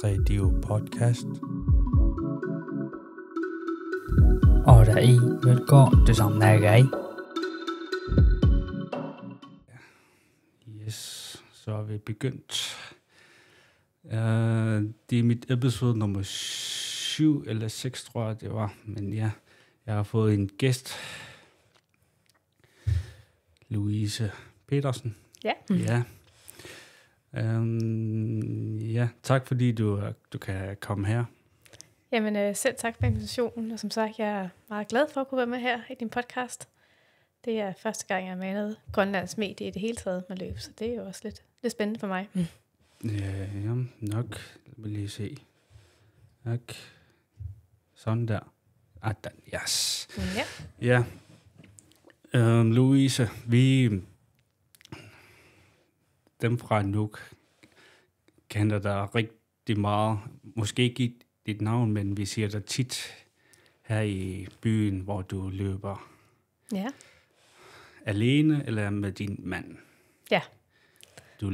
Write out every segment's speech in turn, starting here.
Radio Podcast. Og der er velkommen til som nægge. Yes, så er vi begyndt. Det er mit episode nummer 7 eller 6, tror jeg det var. Men ja, jeg har fået en gæst. Louise Petersen. Ja. Ja. Ja, tak fordi du kan komme her. Jamen selv tak for invitationen, og som sagt, jeg er meget glad for at kunne være med her i din podcast. Det er første gang, jeg er med noget Grønlands medie i det hele taget med løb, så det er jo også lidt spændende for mig. Ja, nok. Jeg vil lige se. Nok. Sådan der. Yes. Ja. Ja. Louise, dem fra Nuuk kender dig rigtig meget. Måske ikke dit navn, men vi siger dig tit her i byen, hvor du løber. Ja. Alene eller med din mand? Ja. Du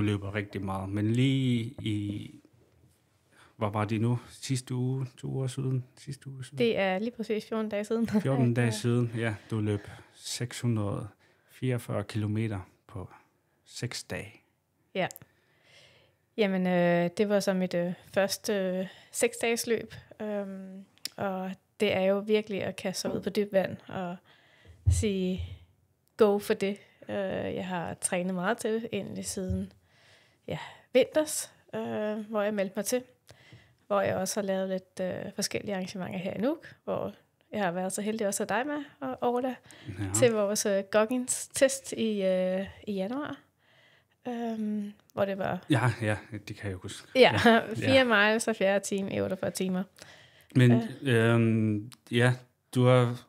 løber rigtig meget, men lige i, hvad var det nu? Sidste uge, 2 uger siden? Sidste uge siden? Det er lige præcis 14 dage siden. 14 dage siden, ja. Du løb 644 kilometer på 6 dage. Ja. Jamen, det var så mit første 6-dages løb, og det er jo virkelig at kaste sig ud på dybt vand og sige go for det. Jeg har trænet meget til det, egentlig siden vinters, hvor jeg meldte mig til, hvor jeg også har lavet lidt forskellige arrangementer her i Nuuk, hvor jeg har været så heldig også at dig med, Orla, til vores Goggins-test i januar. Hvor det var... Ja, det kan jeg huske. Ja, 4 miles og 4 time i 48 timer. Men du har...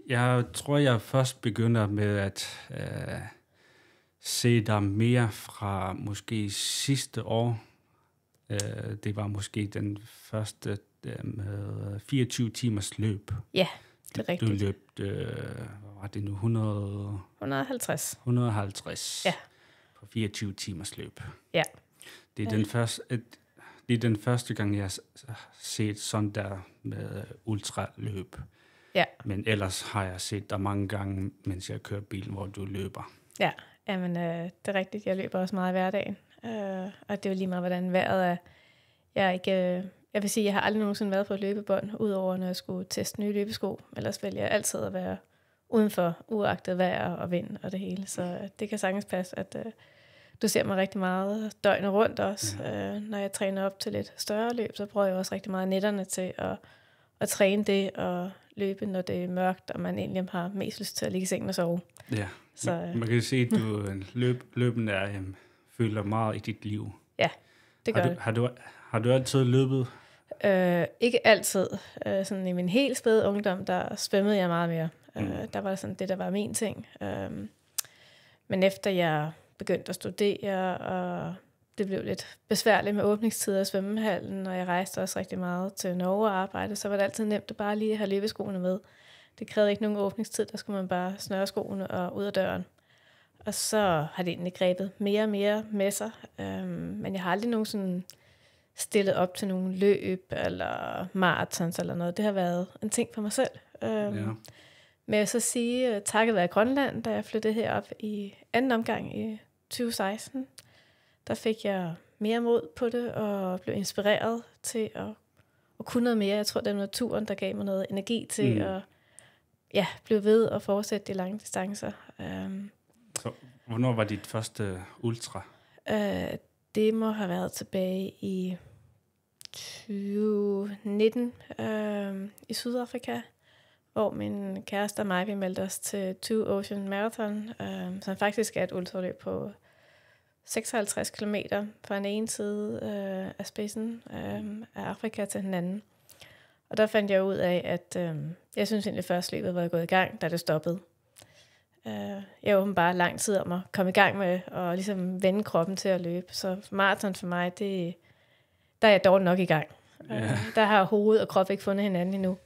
Jeg tror, jeg først begynder med at se dig mere fra måske sidste år. Det var måske den første med 24 timers løb. Ja, det er rigtigt. Du løb, hvad var det nu, 150. 150. Ja. På 24 timers løb. Ja. Det er den første gang, jeg har set sådan der med ultraløb. Ja. Men ellers har jeg set dig mange gange, mens jeg kører bil, hvor du løber. Ja, men det er rigtigt. Jeg løber også meget i hverdagen. Og det er jo lige meget, hvordan vejret er. Jeg vil sige, jeg har aldrig nogensinde været på et løbebånd, udover når jeg skulle teste nye løbesko. Ellers vil jeg altid at være udenfor, uagtet vejr og vind og det hele. Så det kan sagtens passe, at du ser mig rigtig meget døgnet rundt også. Ja. Når jeg træner op til lidt større løb, så bruger jeg også rigtig meget nætterne til at træne det og løbe, når det er mørkt, og man egentlig har mest lyst til at ligge i sengen og sove. Ja, så, man kan se, at du løben føler meget i dit liv. Ja, det gør det. Har du altid løbet? Ikke altid. Sådan i min helt spæde ungdom, der svømmede jeg meget mere. Der var sådan det, der var min ting. Men efter jeg begyndte at studere, og det blev lidt besværligt med åbningstider i svømmehallen, og jeg rejste også rigtig meget til Norge og arbejde, så var det altid nemt at bare lige have løbeskoene med. Det krævede ikke nogen åbningstid, der skulle man bare snøre skoene og ud af døren. Og så har det egentlig grebet mere og mere med sig, men jeg har aldrig nogensinde stillet op til nogle løb eller marathons eller noget. Det har været en ting for mig selv. Men jeg vil så sige, takket være Grønland, da jeg flyttede herop i anden omgang i 2016, der fik jeg mere mod på det, og blev inspireret til at kunne noget mere. Jeg tror, det er naturen, der gav mig noget energi til at blive ved og fortsætte de lange distancer. Så hvornår var dit første ultra? Det må have været tilbage i 2019 i Sydafrika, hvor min kæreste og mig, vi meldte os til Two Ocean Marathon, som faktisk er et ultraløb på 56 kilometer fra den ene side af spidsen af Afrika til den anden. Og der fandt jeg ud af, at jeg synes egentlig først løbet var gået i gang, da det stoppede. Jeg var bare lang tid om at komme i gang med og ligesom vende kroppen til at løbe. Så maraton for mig, der er jeg dårligt nok i gang. Der har hoved og krop ikke fundet hinanden endnu.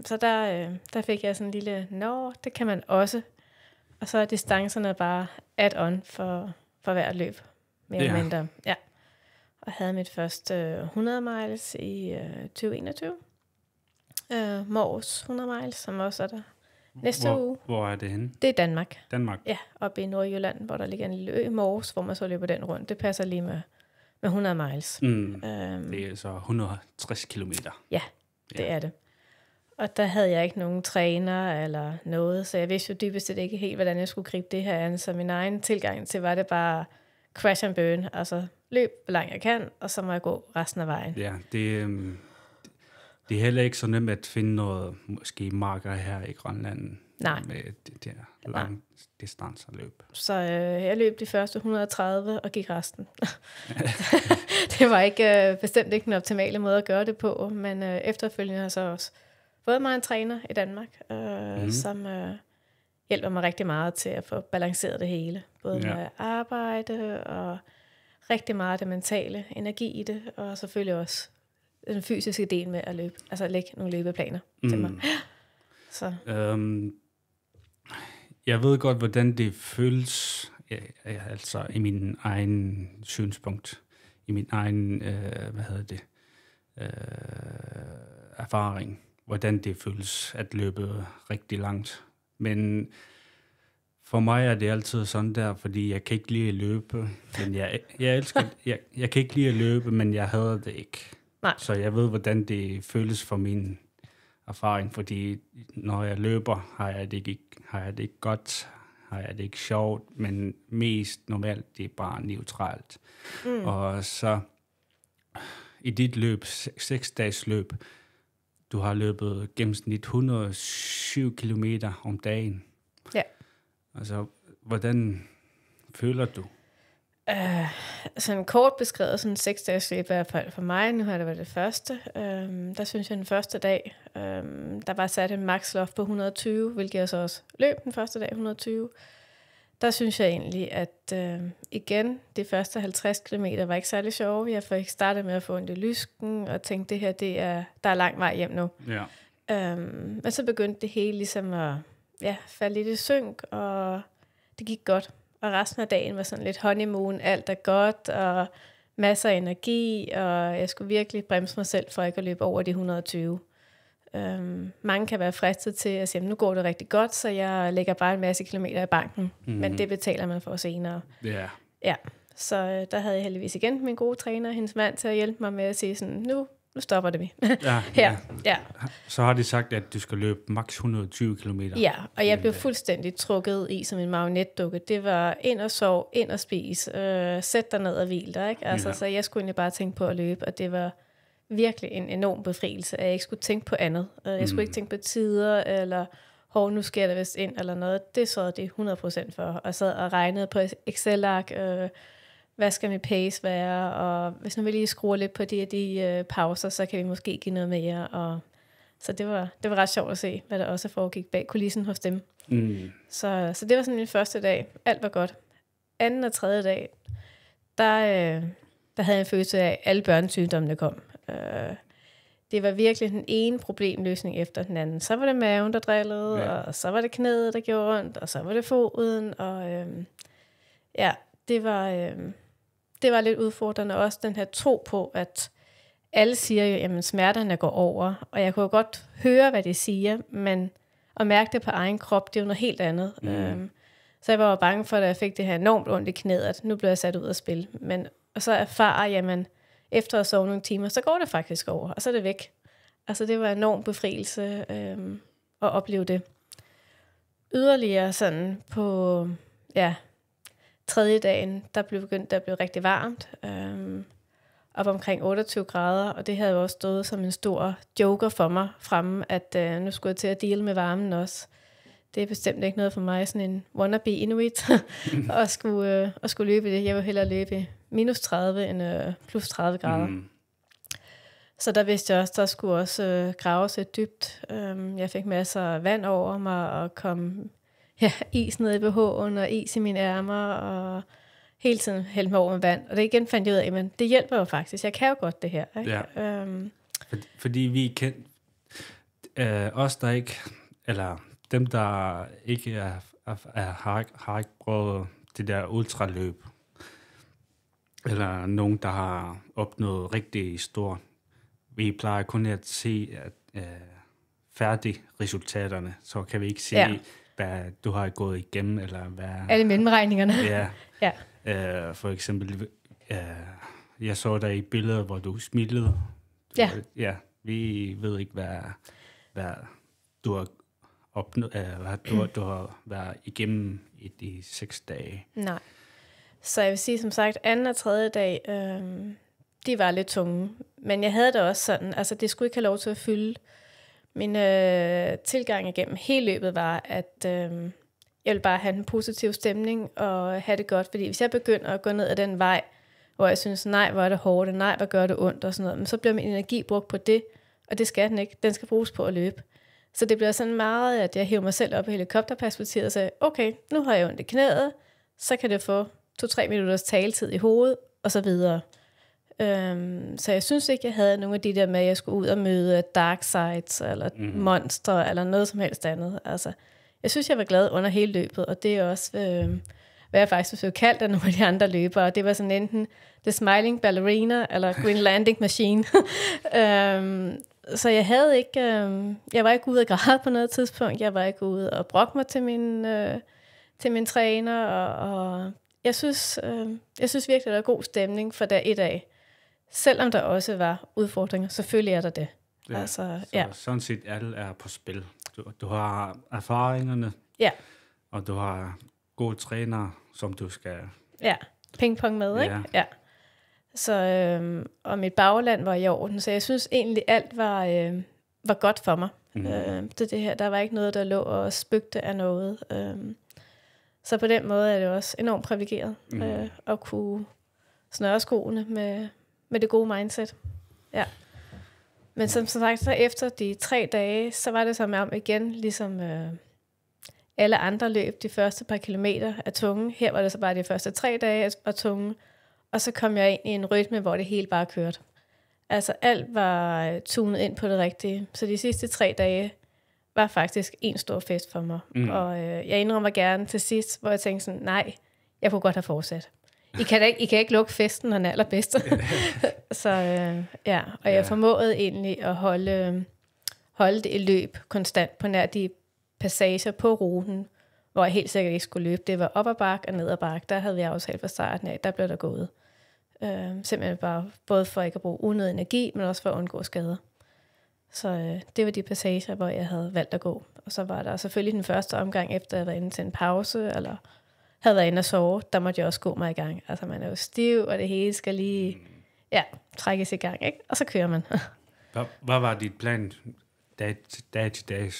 Så der fik jeg sådan en lille, det kan man også. Og så er distancerne bare add-on for hver løb. Mere eller mindre. Ja. og havde mit første 100 miles i 2021. Mors 100 miles, som også er der næste uge. Hvor er det henne? Det er Danmark. Danmark? Ja, oppe i Nordjylland, hvor der ligger en lille ø, Mors, hvor man så løber den rundt. Det passer lige med 100 miles. Det er så 160 kilometer. Ja, det er det. Og der havde jeg ikke nogen træner eller noget, så jeg vidste jo dybest set ikke helt, hvordan jeg skulle gribe det her an. Så min egen tilgang til var det bare crash and burn, altså løb, hvor langt jeg kan, og så må jeg gå resten af vejen. Ja, det er heller ikke så nemt at finde noget, måske marker her i Grønland. Nej. Med det der lang distanceløb. Så jeg løb de første 130 og gik resten. Det var ikke bestemt ikke den optimale måde at gøre det på, men efterfølgende har så også fået mig en træner i Danmark, som hjælper mig rigtig meget til at få balanceret det hele. Både med arbejde og rigtig meget det mentale energi i det, og selvfølgelig også den fysiske del med at løbe, altså lægge nogle løbeplaner til mig. Så. Jeg ved godt, hvordan det føles, altså i min egen synspunkt, i min egen, erfaring, hvordan det føles at løbe rigtig langt. Men for mig er det altid sådan der, fordi jeg kan ikke lide at løbe, men jeg elsker, jeg kan ikke lide at løbe, men jeg hader det ikke. Nej. Så jeg ved, hvordan det føles for min erfaring, fordi når jeg løber, har jeg det ikke godt, har jeg det ikke sjovt, men mest normalt, det er bare neutralt. Og så i dit løb, 6 dages løb, du har løbet gennemsnit 107 kilometer om dagen. Ja. Altså, hvordan føler du? Sådan kort beskrevet, sådan 6 dages løb i hvert fald for mig. Nu har det været det første. Der synes jeg den første dag, der var sat en maksloft på 120, hvilket jeg så også løb den første dag, 120. Der synes jeg egentlig, at igen, de første 50 kilometer var ikke særlig sjove. Jeg fik startet med at få ondt i lysken, og tænkte, det her, der er lang vej hjem nu. Ja. Men så begyndte det hele ligesom at falde lidt i synk, og det gik godt. Og resten af dagen var sådan lidt honeymoon, alt er godt, og masser af energi, og jeg skulle virkelig bremse mig selv for ikke at løbe over de 120. Mange kan være fristet til at sige, nu går det rigtig godt, så jeg lægger bare en masse kilometer i banken, men det betaler man for senere. Yeah. Ja, så der havde jeg heldigvis igen min gode træner, hendes mand, til at hjælpe mig med at sige sådan, nu stopper det vi. Ja. Så har de sagt, at du skal løbe maks 120 kilometer. Ja, og jeg blev fuldstændig trukket i som en marionetdukke. Det var ind og sove, ind og spise, sæt dig ned og hvil dig, ikke? Altså, så jeg skulle egentlig bare tænke på at løbe, og det var virkelig en enorm befrielse, at jeg ikke skulle tænke på andet. Jeg skulle ikke tænke på tider, eller nu sker der vist ind, eller noget. Det så det 100% for, og sad og regnede på Excel-ark, hvad skal min pace være, og hvis nu vil lige skrue lidt på de pauser, så kan vi måske give noget mere. Og så det var ret sjovt at se, hvad der også foregik bag kulissen hos dem. Så det var sådan min første dag. Alt var godt. Anden og tredje dag, der havde jeg en følelse af, at alle børnesygdommene kom. Det var virkelig den ene problemløsning efter den anden. Så var det maven, der drillede, og så var det knæet, der gjorde ondt, og så var det foden, og det var lidt udfordrende også, den her tro på, at alle siger jo, jamen smerterne går over, og jeg kunne jo godt høre, hvad de siger, men at mærke det på egen krop, det er jo noget helt andet. Så jeg var jo bange for, at jeg fik det her enormt ondt i knæet, at nu blev jeg sat ud at spille. Og så erfare, jamen efter at sove nogle timer, så går det faktisk over, og så er det væk. Altså det var en enorm befrielse at opleve det. Yderligere sådan på tredje dagen, der blev rigtig varmt, op omkring 28 grader, og det havde jo også stået som en stor joker for mig fremme, at nu skulle jeg til at deale med varmen også. Det er bestemt ikke noget for mig, sådan en wannabe inuit, at skulle løbe det. Jeg vil hellere løbe i minus 30 end plus 30 grader. Så der vidste jeg også, der skulle også graves et dybt. Jeg fik masser af vand over mig, og kom is ned i BH'en, og is i mine ærmer, og hele tiden hældte mig over med vand. Og det igen fandt jeg ud af, men det hjælper jo faktisk. Jeg kan jo godt det her. Ikke? Ja. Fordi vi kan os, der ikke, eller dem, der ikke har ikke prøvet det der ultraløb, eller nogen, der har opnået rigtig stort. Vi plejer kun at se færdige resultaterne, så kan vi ikke se, hvad du har gået igennem, eller hvad... Alle mellemregningerne. Ja. For eksempel, jeg så dig i billeder, hvor du smilede. Ja, vi ved ikke, hvad du har opnået, hvad du har været igennem i de 6 dage. Nej. Så jeg vil sige, som sagt, 2. og 3. dag, de var lidt tunge. Men jeg havde det også sådan, altså det skulle ikke have lov til at fylde. Min tilgang igennem hele løbet var, at jeg ville bare have en positiv stemning og have det godt. Fordi hvis jeg begynder at gå ned ad den vej, hvor jeg synes, nej, hvor er det hårdt, nej, hvor gør det ondt og sådan noget, men så bliver min energi brugt på det, og det skal den ikke. Den skal bruges på at løbe. Så det bliver sådan meget, at jeg hiver mig selv op i helikopterperspektivet og siger, okay, nu har jeg ondt i knæet, så kan det få 2-3 minutters taletid i hovedet, og så videre. Så jeg synes ikke, jeg havde nogle af de der med, at jeg skulle ud og møde dark sides, eller monster, eller noget som helst andet. Altså, jeg synes, jeg var glad under hele løbet, og det er også, hvad jeg faktisk blev kaldt af nogle af de andre løbere. Det var sådan enten The Smiling Ballerina, eller Green Landing Machine. Så jeg havde ikke, jeg var ikke ude at græde på noget tidspunkt. Jeg var ikke ude og brokke mig til min træner, og jeg synes virkelig, der er god stemning for dag 1 af. Selvom der også var udfordringer. Selvfølgelig er der det. Ja, altså, sådan set alle er på spil. Du har erfaringerne, og du har gode trænere, som du skal... Ja, pingpong med, ikke? Ja. Så, og mit bagland var i orden, så jeg synes egentlig, alt var godt for mig. Det her. Der var ikke noget, der lå og spøgte af noget. Så på den måde er det også enormt privilegeret at kunne snøre skoene med det gode mindset. Ja. Men som sagt, så efter de 3 dage, så var det som om igen, ligesom alle andre løb, de første par kilometer af tunge. Her var det så bare de første 3 dage af tunge. Og så kom jeg ind i en rytme, hvor det hele bare kørte. Altså alt var tunet ind på det rigtige. Så de sidste 3 dage var faktisk en stor fest for mig. Og jeg indrømmer gerne til sidst, hvor jeg tænkte sådan, nej, jeg kunne godt have fortsat. I kan ikke lukke festen, når den er allerbedste. Så og jeg formåede egentlig at holde det i løb konstant på nær de passager på ruten, hvor jeg helt sikkert ikke skulle løbe. Det var op ad bakke og ned ad bakke. Der havde vi aftalt fra starten af, der blev der gået. Simpelthen bare både for ikke at bruge unødig energi, men også for at undgå skader. Så det var de passager, hvor jeg havde valgt at gå. Og så var der selvfølgelig den første omgang, efter jeg var inde til en pause, eller havde været inde og sove, der måtte jeg også gå mig i gang. Altså man er jo stiv, og det hele skal lige trækkes i gang, ikke? Og så kører man. Hvad var dit plan dag til dag?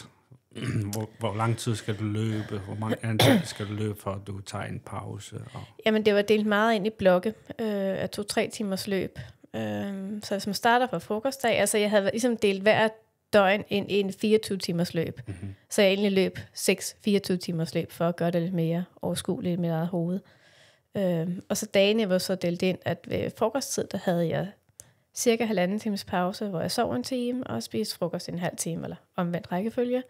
Hvor lang tid skal du løbe? Hvor mange antal skal du løbe, for at du tager en pause? Jamen, det var delt meget ind i blokke af 2-3 timers løb. Så hvis man starter fra frokostdag, altså jeg havde ligesom delt hver døgn ind i en 24 timers løb. Så jeg egentlig løb 6 24 timers løb, for at gøre det lidt mere overskueligt i mit eget hoved. Og så dagene var så delt ind, at ved frokosttid, der havde jeg cirka 1,5 times pause, hvor jeg sov 1 time, og spiste frokost en halv time, eller omvendt rækkefølge.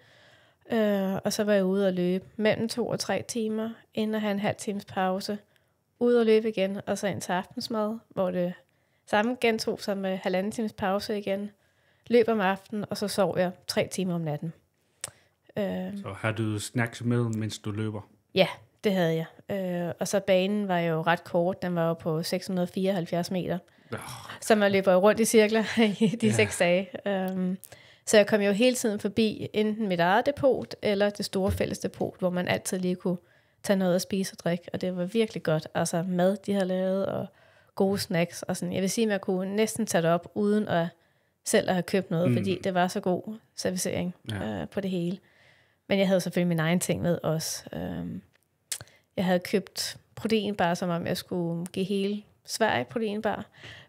Og så var jeg ude og løbe mellem 2 og 3 timer, inden at have en halv times pause, ude og løbe igen, og så ind til aftensmad, hvor det samme gentog sig med 1,5 times pause igen, løb om aftenen, og så sov jeg 3 timer om natten. Så har du snacks med, mens du løber? Ja, det havde jeg. Og så banen var jo ret kort, den var jo på 674 meter, så man løber rundt i cirkler i de 6 dage. Så jeg kom jo hele tiden forbi enten mit eget depot, eller det store fælles depot, hvor man altid lige kunne tage noget at spise og drikke, og det var virkelig godt. Altså mad, de havde lavet, og gode snacks, og sådan. Jeg vil sige, at man kunne næsten tage det op, uden at selv at have købt noget, fordi det var så god servicering på det hele. Men jeg havde selvfølgelig min egen ting med også. Jeg havde købt proteinbar, som om jeg skulle give hele Sverige proteinbar,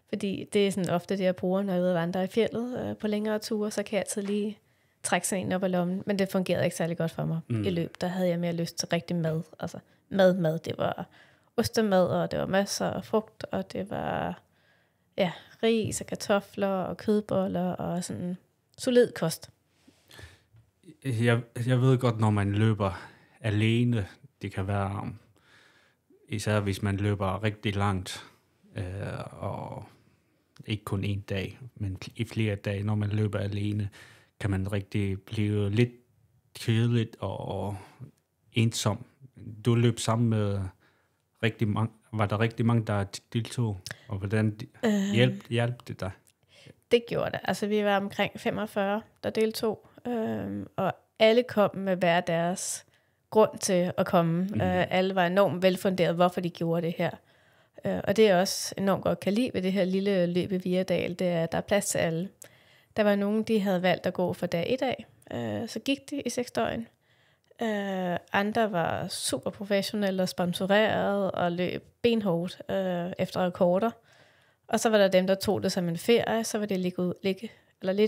fordi det er sådan ofte det, jeg bruger, når jeg er ude og vandre i fjeldet på længere ture, så kan jeg altid lige trække sådan en op af lommen. Men det fungerede ikke særlig godt for mig i løb. Der havde jeg mere lyst til rigtig mad. Altså mad. Det var ostemad, og det var masser af frugt, og det var ris og kartofler og kødboller og sådan solid kost. Jeg ved godt, når man løber alene, det kan være, især hvis man løber rigtig langt, og ikke kun en dag, men i flere dage, når man løber alene, kan man rigtig blive lidt kedeligt og ensom. Du løb sammen med rigtig mange, var der rigtig mange, der deltog, og hvordan hjalp det dig? Det gjorde det. Altså, vi var omkring 45, der deltog, og alle kom med hver deres grund til at komme. Alle var enormt velfunderet, hvorfor de gjorde det her. Og det er også enormt godt kan lide ved det her lille løb i Viredal, det er, at der er plads til alle. Der var nogen, de havde valgt at gå for dag 1 af, så gik de i 6 døgn. Andre var super professionelle og sponsoreret og løb benhårdt efter rekorder. Og så var der dem, der tog det som en ferie, så var det lidt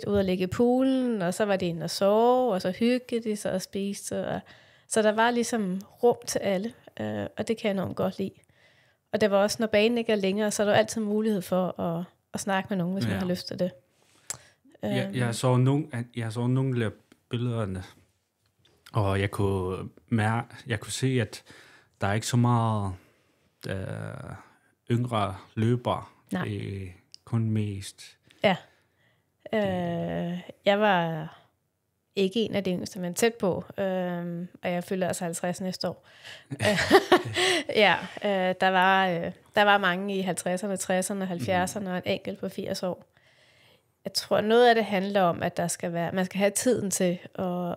ude at ligge i poolen, og så var de inde og sove, og så hyggede de sig og spiste. Så der var ligesom rum til alle, og det kan jeg enormt godt lide. Og det var også, når banen ikke er længere, så er der altid mulighed for at snakke med nogen, hvis man har lyst til det. Jeg så nogle af billederne, og jeg kunne se, at der er ikke så meget yngre løbere. Nej. Det er kun mest. Ja. Jeg var ikke en af de yngste, men tæt på. Og jeg fylder altså 50 næste år. Der var mange i 50'erne, 60'erne, 70'erne og en enkelt på 80 år. Jeg tror, noget af det handler om, at man skal have tiden til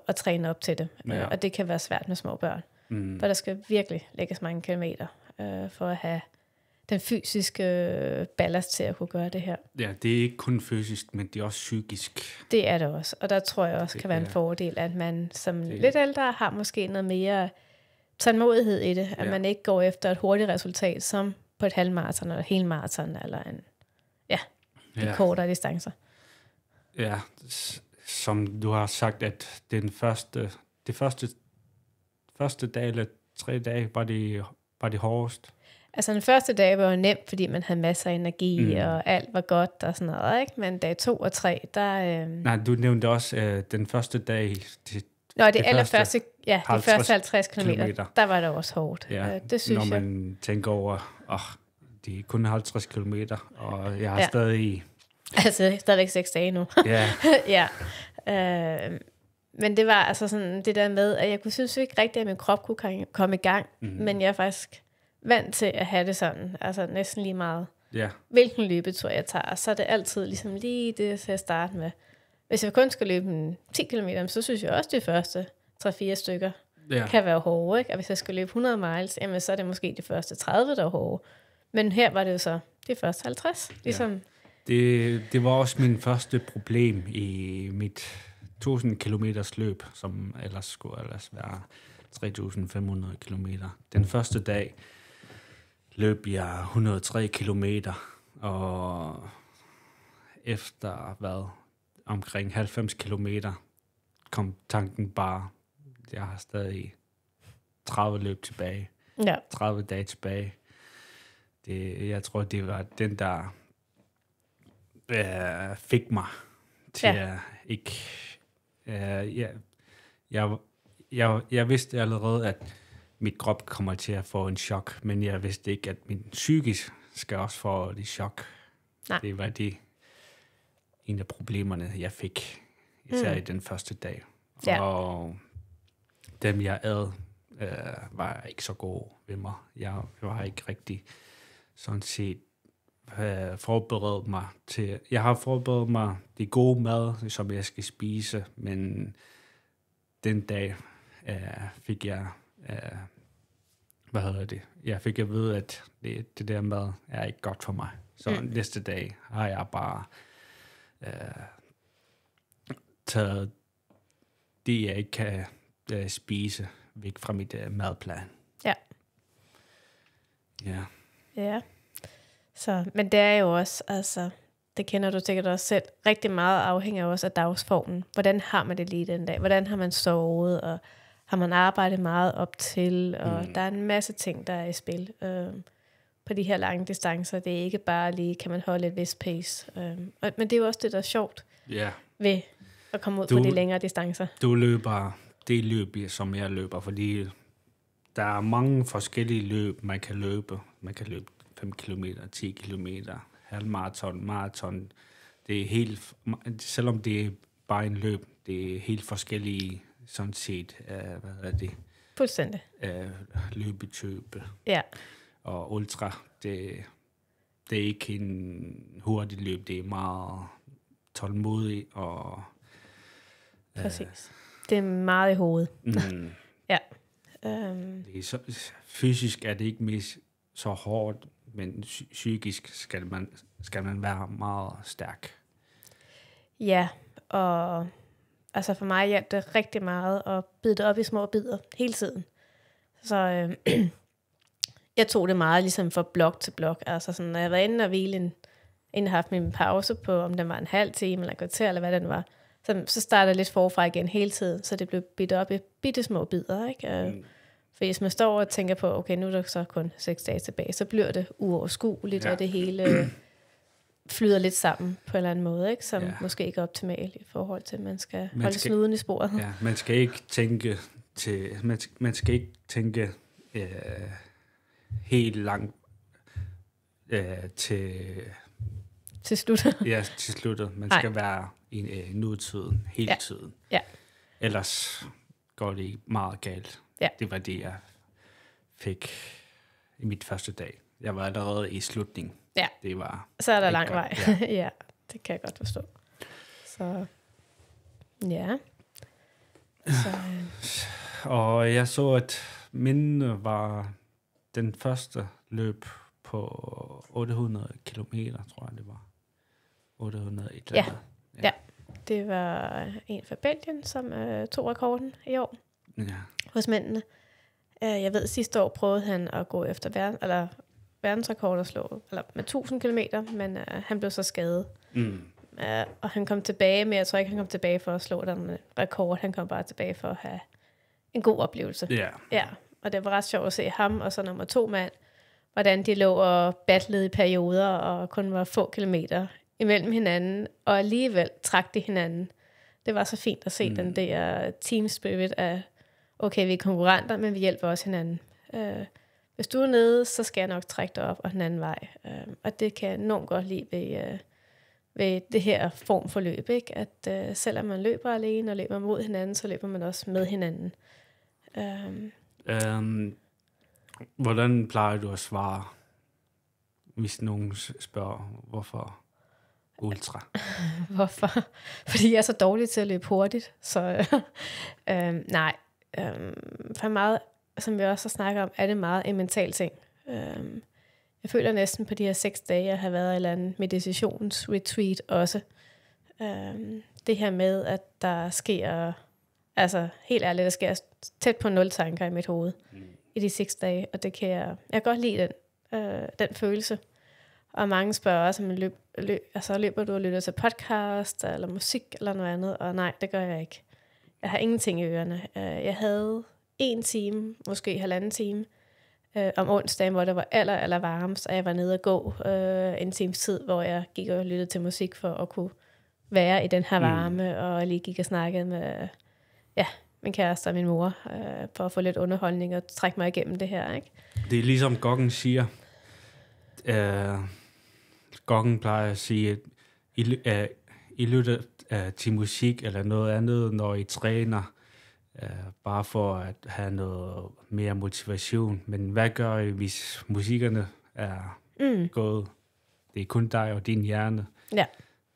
at træne op til det. Ja. Og det kan være svært med små børn. For der skal virkelig lægges mange kilometer for at have den fysiske ballast til at kunne gøre det her. Ja, det er ikke kun fysisk, men det er også psykisk. Det er det også, og der tror jeg også kan være en fordel, at man som lidt ældre har måske noget mere tålmodighed i det, at man ikke går efter et hurtigt resultat, som på et halvmaraton eller helmaraton, eller en kortere distancer. Ja, som du har sagt, at det første dag eller 3 dage var det hårdest. Altså den første dag var jo nemt, fordi man havde masser af energi, og alt var godt og sådan noget, ikke? Men dag 2 og 3, der... Nej, du nævnte også den første dag... det allerførste, de første 50 kilometer, der var det også hårdt. Ja, det synes når man tænker over, det er kun 50 kilometer, og jeg har stadig... Altså, stadigvæk 6 dage nu. Ja. Men det var altså sådan det der med, at jeg synes ikke rigtigt, at min krop kunne komme i gang, men jeg er faktisk vant til at have det sådan, altså næsten lige meget. Hvilken løbetur jeg tager, så er det altid ligesom lige det til at starte med. Hvis jeg kun skal løbe 10 km, så synes jeg også, de første 3-4 stykker kan være hårde, ikke? Og hvis jeg skal løbe 100 miles, jamen, så er det måske de første 30, der er hårde. Men her var det jo så de første 50, ligesom... Ja. Det var også min første problem i mit 1000 kilometers løb, som skulle være 3500 kilometer. Den første dag løb jeg 103 kilometer, og efter omkring 90 kilometer kom tanken bare, jeg har stadig 30 løb tilbage, 30 dage tilbage. Jeg tror, det var den, der fik mig til at ikke... Jeg vidste allerede, at mit krop kommer til at få en chok, men jeg vidste ikke, at min psykisk skal også få det chok. Nej. Det var en af problemerne, jeg fik, især i den første dag. Ja. Og dem, jeg ad, var ikke så gode ved mig. Jeg var ikke rigtig sådan set forberedt mig til... Jeg har forberedt mig det gode mad, som jeg skal spise, men den dag fik jeg... Jeg fik at vide, at det der mad er ikke godt for mig. Så næste dag har jeg bare taget det, jeg ikke kan spise, væk fra mit madplan. Ja. Ja. Ja. Så, men det er jo også, altså, det kender du sikkert også selv, rigtig meget afhænger også af dagsformen. Hvordan har man det lige den dag? Hvordan har man sovet? Og har man arbejdet meget op til? Og der er en masse ting, der er i spil på de her lange distancer. Det er ikke bare lige, kan man holde et vis pace. Men det er jo også det, der er sjovt ved at komme ud på de længere distancer. Du løber det løb, som jeg løber, fordi der er mange forskellige løb, man kan løbe. Man kan løbe 5 kilometer, 10 kilometer, halvmaraton, maraton. Det er helt, selvom det er bare en løb, det er helt forskellige, sådan set, hvad er det? Fuldstændig. Løbetype. Ja. Og ultra, det er ikke en hurtig løb, det er meget tålmodig og... Præcis. Det er meget i hovedet. Ja. Det er fysisk er det ikke mest så hårdt, men psykisk skal man være meget stærk. Ja, og altså for mig hjalp det rigtig meget at bide det op i små bidder hele tiden. Så jeg tog det meget ligesom fra blok til blok. Altså sådan, når jeg var inde og hvile inden jeg haft min pause på, om den var en halv time eller en kvarter, eller hvad den var, så startede jeg lidt forfra igen hele tiden, så det blev bidt op i bitte små bidder, ikke? For hvis man står og tænker på, okay, nu er der så kun 6 dage tilbage, så bliver det uoverskueligt, og det hele flyder lidt sammen på en eller anden måde, ikke? Som måske ikke er optimalt i forhold til, at man skal holde snuden i sporet. Ja, man skal ikke tænke helt langt til slut. Ja, til sluttet. Man skal være i nutiden, hele tiden. Ja. Ellers går det meget galt. Ja. Det var det, jeg fik i mit første dag. Jeg var allerede i slutningen. Ja. Det var så er der lang vej. Ja. Ja, det kan jeg godt forstå. Så, ja. Så, og jeg så, at mine var den første løb på 800 kilometer, tror jeg det var. 800 et eller andet. Ja. Det var en fra Belgien, som tog rekorden i år hos mændene. Jeg ved, sidste år prøvede han at gå efter verdensrekord at slå, eller med 1000 kilometer, men han blev så skadet. Og han kom tilbage, men jeg tror ikke, han kom tilbage for at slå den rekord. Han kom bare tilbage for at have en god oplevelse. Ja, og det var ret sjovt at se ham, og så nummer 2 mand, hvordan de lå og battlede i perioder, og kun var få kilometer imellem hinanden, og alligevel trak de hinanden. Det var så fint at se den der team spirit af, okay, vi er konkurrenter, men vi hjælper også hinanden. Hvis du er nede, så skal jeg nok trække dig op og den anden vej. Og det kan jeg enormt godt lide ved det her form for løb, ikke? At selvom man løber alene og løber mod hinanden, så løber man også med hinanden. Hvordan plejer du at svare, hvis nogen spørger, hvorfor ultra? Hvorfor? Fordi jeg er så dårlig til at løbe hurtigt. Så nej. For meget, som vi også har snakket om, er det meget en mental ting. Jeg føler næsten på de her 6 dage, jeg har været i en eller anden meditationsretreat også. Det her med, at der sker, altså helt ærligt, der sker tæt på 0 tanker i mit hoved i de 6 dage, og det kan jeg kan godt lide den følelse. Og mange spørger også, om løber du og lytter til podcast, eller musik, eller noget andet, og nej, det gør jeg ikke. Jeg har ingenting i ørerne. Jeg havde 1 time, måske 1,5 time, om onsdagen, hvor det var aller varmest, og jeg var nede og gå en times tid, hvor jeg gik og lyttede til musik for at kunne være i den her varme, og lige gik og snakkede med min kæreste og min mor, for at få lidt underholdning og trække mig igennem det her, ikke? Det er ligesom Goggen siger. Goggen plejer at sige, at I lytter til musik eller noget andet, når I træner, bare for at have noget mere motivation. Men hvad gør I, hvis musikkerne er gået? Det er kun dig og din hjerne. Ja.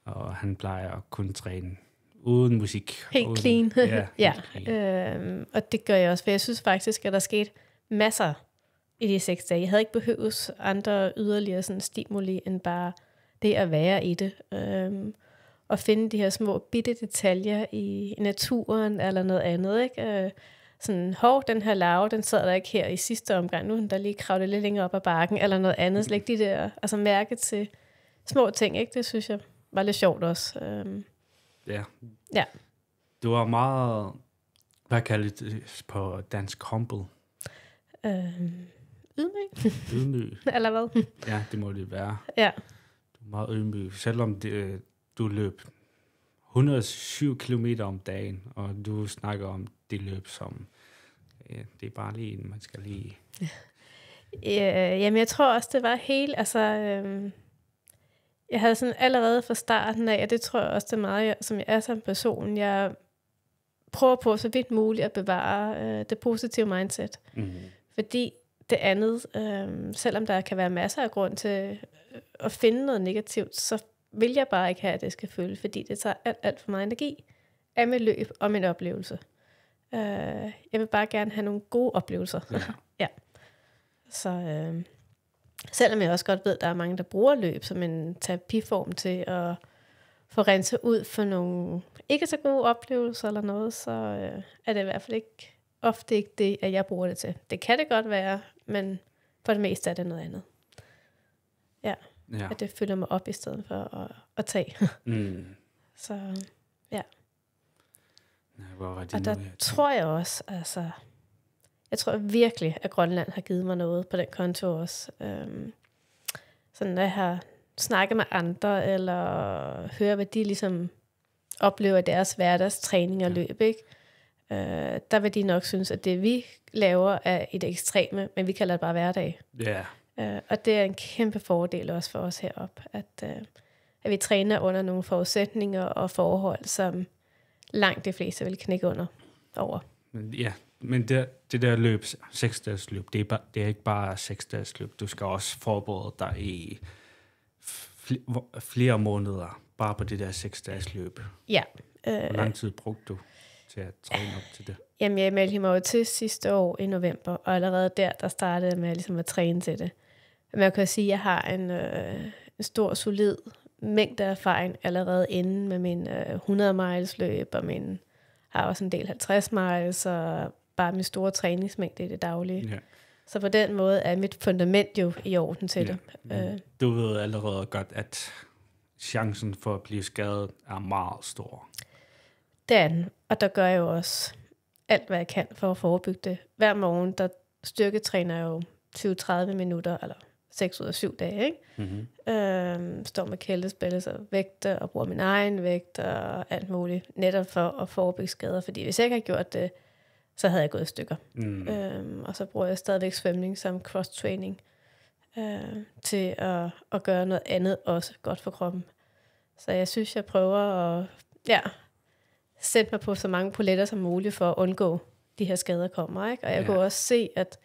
Og han plejer at kunne træne uden musik. Helt clean. Ja. Clean. Og det gør jeg også, for jeg synes faktisk, at der skete masser i de 6 dage. Jeg havde ikke behøvet andre yderligere sådan stimuli, end bare det at være i det. Og finde de her små bitte detaljer i naturen eller noget andet, ikke? Sådan, den her larve, den sad der ikke her i sidste omgang. Nu er den der lige kravlet lidt længere op ad bakken, eller noget andet. Slet de der, altså mærke til små ting, ikke? Det synes jeg var lidt sjovt også. Ja. Du var meget, hvad kalder det på dansk, humble? Ydmyg. Eller hvad? Ja, det må det være. Ja. Du er meget ydmyg, selvom du løb 107 kilometer om dagen, og du snakker om det løb som, det er bare lige, man skal lige... Jamen, jeg tror også, det var helt, altså, jeg havde sådan allerede fra starten af, og det tror jeg også, det er meget, som jeg er som person, jeg prøver på så vidt muligt at bevare det positive mindset. Mm. Fordi det andet, selvom der kan være masser af grund til at finde noget negativt, så vil jeg bare ikke have, at det skal følge, fordi det tager alt for meget energi af mit løb og min oplevelse. Jeg vil bare gerne have nogle gode oplevelser. Ja. Ja. Så selvom jeg også godt ved, at der er mange, der bruger løb som en terapiform til at få renset ud for nogle ikke så gode oplevelser eller noget, så er det i hvert fald ofte ikke det, at jeg bruger det til. Det kan det godt være, men for det meste er det noget andet. Ja. At det fylder mig op i stedet for at tage. Så ja. Hvor var det og der tror jeg også, altså, jeg tror virkelig, at Grønland har givet mig noget på den konto også. Sådan, når jeg har snakket med andre, eller hører, hvad de ligesom oplever i deres hverdagstræning og løb, ikke? Der vil de nok synes, at det vi laver er i det ekstreme, men vi kalder det bare hverdag. Ja. Og det er en kæmpe fordel også for os heroppe, at vi træner under nogle forudsætninger og forhold, som langt de fleste vil knække under over. Ja, men det der løb, 6-dages løb, det er ikke bare 6-dages løb. Du skal også forberede dig i flere måneder, bare på det der 6-dages løb. Ja. Hvor lang tid brugte du til at træne op til det? Jamen, jeg meldte mig jo til sidste år i november, og allerede der startede jeg med ligesom at træne til det. Men jeg kan sige, at jeg har en stor, solid mængde erfaring allerede inden med min 100 miles løb, og har også en del 50 miles, og bare min store træningsmængde i det daglige. Ja. Så på den måde er mit fundament jo i orden til det. Du ved allerede godt, at chancen for at blive skadet er meget stor. Det er den, og der gør jeg jo også alt, hvad jeg kan for at forebygge det. Hver morgen, der styrketræner jeg jo 20-30 minutter, eller 6 ud af 7 dage, ikke? Mm-hmm. Står med kældespil og vægte, og bruger min egen vægt, og alt muligt, netop for at forebygge skader. Fordi hvis jeg ikke havde gjort det, så havde jeg gået i stykker. Og så bruger jeg stadigvæk svømning som cross-training, til at gøre noget andet også godt for kroppen. Så jeg synes, jeg prøver at sætte mig på så mange poletter som muligt, for at undgå de her skader kommer, ikke? Og jeg kunne også se, at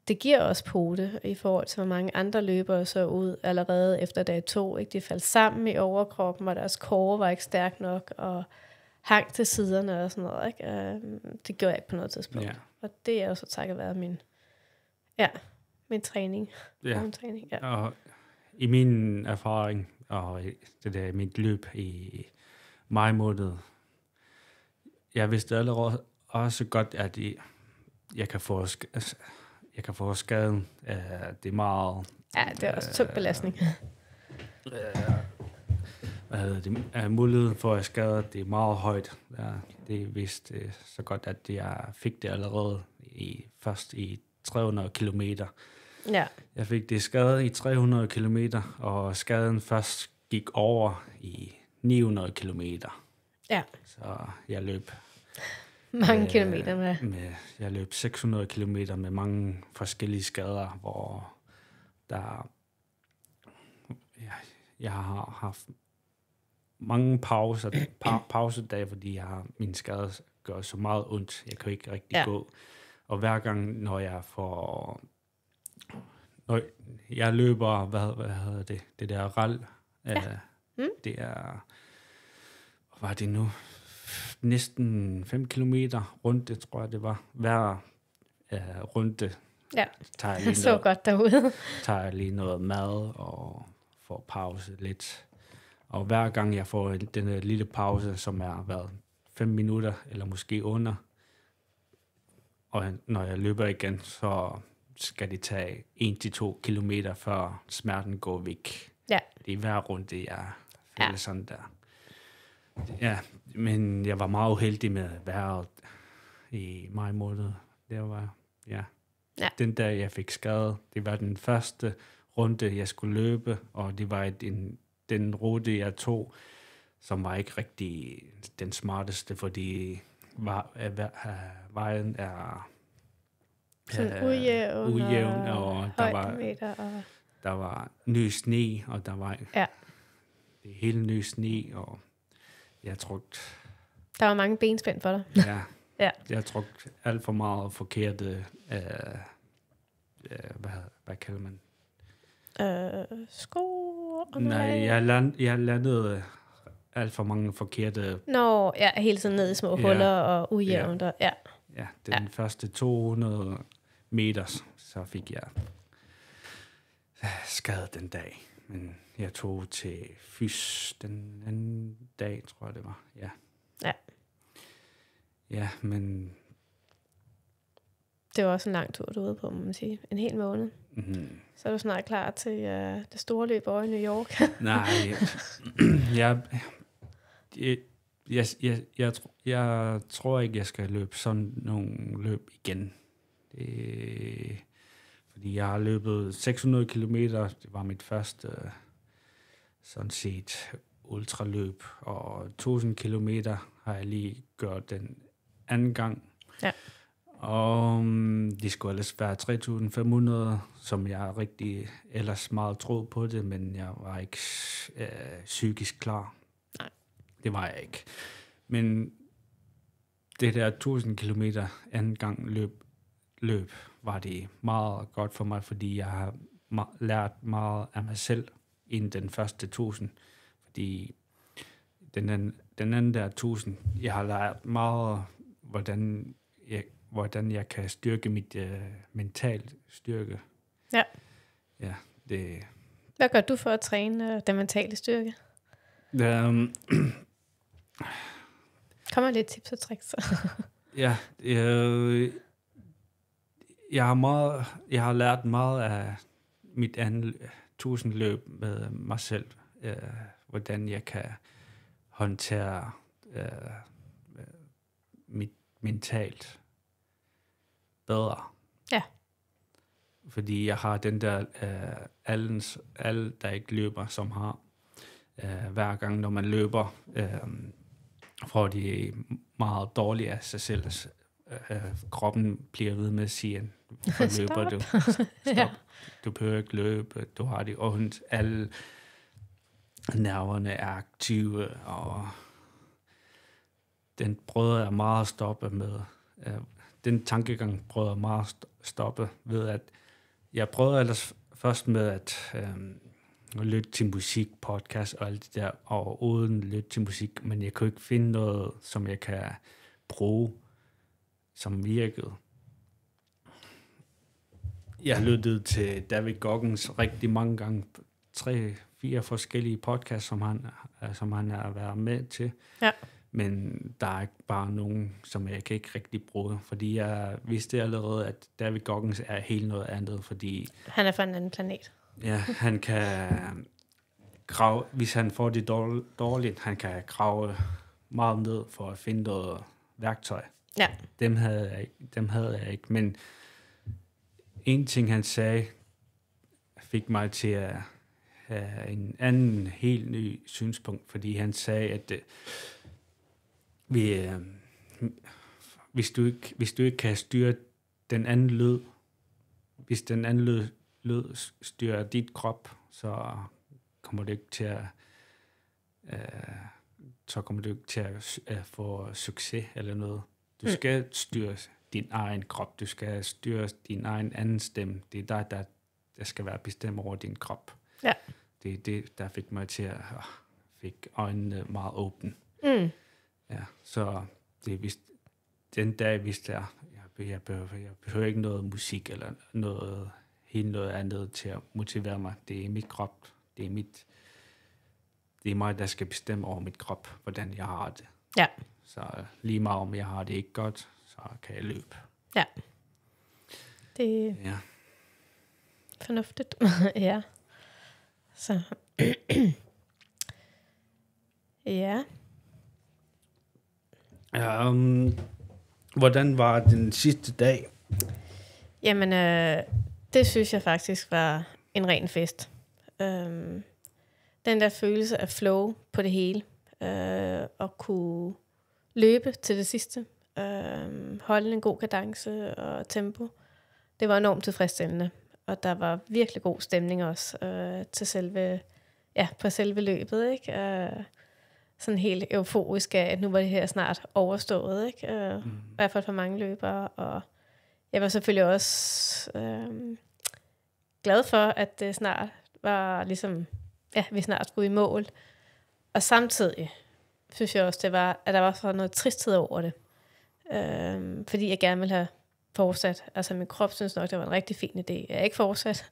det giver også pote i forhold til, hvor mange andre løbere så ud allerede efter dag 2. Ikke? De faldt sammen i overkroppen, og deres core var ikke stærk nok, og hang til siderne og sådan noget. Ikke? Det gjorde jeg ikke på noget tidspunkt. Ja. Og det er også takket være min træning. Ja. Min træning, ja. Og i min erfaring, og det der mit løb i maj måned, jeg vidste allerede også godt, at jeg kan få skaden. Det er meget... Ja, det er også tung belastning. Muligheden for at skade, det er meget højt. Det er vist så godt, at jeg fik det allerede først i 300 kilometer. Ja. Jeg fik det skadet i 300 kilometer, og skaden først gik over i 900 kilometer. Ja. Så jeg løb... Mange kilometer med. Jeg løb 600 kilometer med mange forskellige skader, hvor jeg har haft mange pausedage, fordi mine skader gør så meget ondt. Jeg kan ikke rigtig gå. Og hver gang, når jeg løber, hvad hedder det? Det der rall. Det er... Hvad var det nu? Næsten 5 kilometer rundt, tror jeg det var. Hver runde tager jeg lige så godt derude. Tager jeg lige noget mad og får pause lidt. Og hver gang jeg får den lille pause, som er været 5 minutter eller måske under, og når jeg løber igen, så skal det tage 1-2 kilometer, før smerten går væk. Ja. Det er hver runde, jeg føler sådan der. Ja, men jeg var meget uheldig med vejret i maj måned. Det var, den dag, jeg fik skade, det var den første runde, jeg skulle løbe, og det var den rute, jeg tog, som var ikke rigtig den smarteste, fordi vejen er Sådan ujævn og der var ny sne, og der var det hele ny sne, og jeg tror... Der var mange benspænd for dig. Ja, ja. Jeg tror alt for meget forkerte... hvad kalder man? Sko? Nej, jeg landede alt for mange forkerte... hele tiden ned i små huller og ujævnt. Ja, den første 200 meter, så fik jeg skade den dag. Men jeg tog til fys den anden dag, tror jeg det var. Ja. Ja, men... Det var også en lang tur, du ude på, må man sige. En hel måned. Mm-hmm. Så er du snart klar til det store løb over i New York. Nej, jeg tror ikke, jeg skal løbe sådan nogle løb igen. Fordi jeg har løbet 600 kilometer. Det var mit første sådan set ultraløb. Og 1000 kilometer har jeg lige gjort den anden gang. Ja. Og det skulle ellers være 3.500, som jeg rigtig ellers meget troede på det, men jeg var ikke psykisk klar. Nej. Det var jeg ikke. Men det der 1000 kilometer anden gang løb, var det meget godt for mig, fordi jeg har lært meget af mig selv inden den første 1000. Fordi den anden der 1000, jeg har lært meget, hvordan jeg kan styrke mit mentalt styrke. Ja. Ja, det... Hvad gør du for at træne den mentale styrke? Kommer lidt tips og tricks? Ja, jeg har lært meget af mit andet 1000 løb med mig selv, hvordan jeg kan håndtere mit mentalt bedre. Ja. Fordi jeg har den der alle der ikke løber, som har hver gang, når man løber, får de meget dårligt af sig selv. Kroppen bliver ved med at sige, hvorfor løber du? Stop. Ja. Du behøver ikke løbe, du har det ondt. Alle nerverne er aktive, og den prøver jeg meget at stoppe med. Den tankegang prøver jeg meget at stoppe ved, at jeg prøvede ellers først med at lytte til musik, podcast og alt det der, og uden lytte til musik, men jeg kunne ikke finde noget, som jeg kan bruge, som virkede. Jeg lyttede til David Goggins rigtig mange gange, 3-4 forskellige podcasts, som han har været med til. Ja. Men der er ikke bare nogen, som jeg kan ikke rigtig bruge, fordi jeg vidste allerede, at David Goggins er helt noget andet, fordi... Han er fra en anden planet. Ja, han kan grave, hvis han får det dårligt, han kan grave meget ned for at finde noget værktøj. Ja. Dem havde jeg ikke, men en ting, han sagde, fik mig til at have en anden, helt ny synspunkt, fordi han sagde, at hvis du ikke kan styre den anden lyd, hvis den anden lyd styrer dit krop, så kommer du ikke til at få succes eller noget. Du skal styre din egen krop. Du skal styre din egen anden stemme. Det er dig, der skal være bestemt over din krop. Ja. Det er det, der fik mig til at fik øjnene meget åbne. Mm. Ja, så den dag vidste jeg behøver ikke noget musik eller noget andet til at motivere mig. Det er mit krop. Det er mig, der skal bestemme over mit krop, hvordan jeg har det. Ja. Så lige meget om jeg har det ikke godt, så kan jeg løbe. Ja. Det er fornuftigt. Ja. Så. Ja. Hvordan var den sidste dag? Jamen, det synes jeg faktisk var en ren fest. Den der følelse af flow på det hele. Og kunne løbe til det sidste. Holde en god kadence og tempo. det var enormt tilfredsstillende. Og der var virkelig god stemning også til på selve løbet, ikke? Sådan helt euforisk af, at nu var det her snart overstået, ikke? I hvert fald for mange løbere. Og jeg var selvfølgelig også glad for, at det snart var ligesom, vi snart skulle i mål. Og samtidig synes jeg også, at der var sådan noget tristhed over det. Fordi jeg gerne ville have fortsat. Altså min krop synes nok, det var en rigtig fin idé. Jeg ikke fortsat.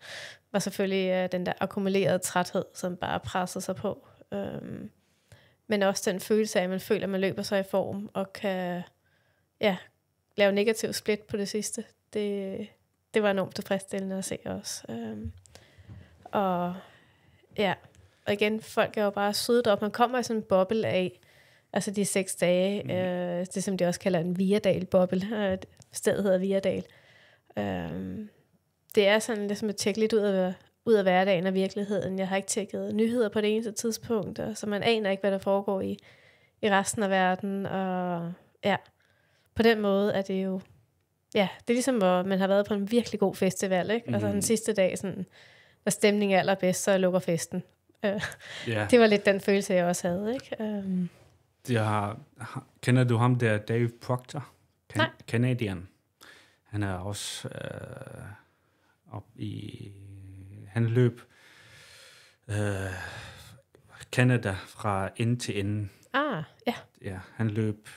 Var selvfølgelig den der akkumulerede træthed, som bare pressede sig på. Men også den følelse af, at man føler, at man løber sig i form, og kan lave negativ split på det sidste. Det var enormt tilfredsstillende at se også. Og igen, folk er jo bare sødet op. Man kommer i sådan en boble af, altså de 6 dage, det som de også kalder en Virdal-boble. Stedet hedder Virdal. Det er sådan ligesom at tjekke lidt ud af hverdagen og virkeligheden. Jeg har ikke tjekket nyheder på det eneste tidspunkt, så man aner ikke, hvad der foregår i resten af verden. Og på den måde er det jo, det er ligesom, hvor man har været på en virkelig god festival, ikke? Altså den sidste dag, sådan, når stemningen er allerbedst, så lukker festen. Det var lidt den følelse, jeg også havde, ikke? Kender du ham der, Dave Proctor? Nej. Canadian. Han er også han løb Canada fra ende til ende. Ja, han løb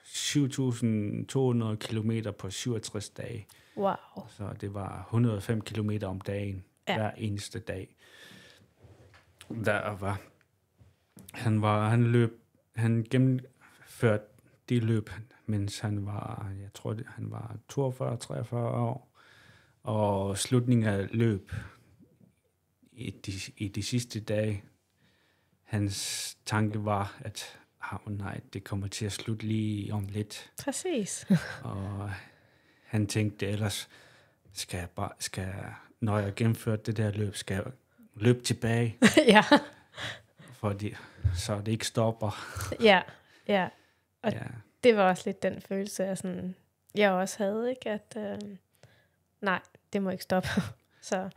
7.200 kilometer på 67 dage. Wow. Så det var 105 kilometer om dagen, hver eneste dag. Han gennemførte det løb, mens han var, jeg tror, han var 42-43 år. Og slutningen af løb i de sidste dage, hans tanke var, at det kommer til at slutte lige om lidt. Præcis. Og han tænkte ellers, når jeg gennemfører det der løb, skal jeg løbe tilbage. Ja. Så det ikke stopper. Ja. Og det var også lidt den følelse, jeg også havde, ikke? At nej, det må ikke stoppe. Så,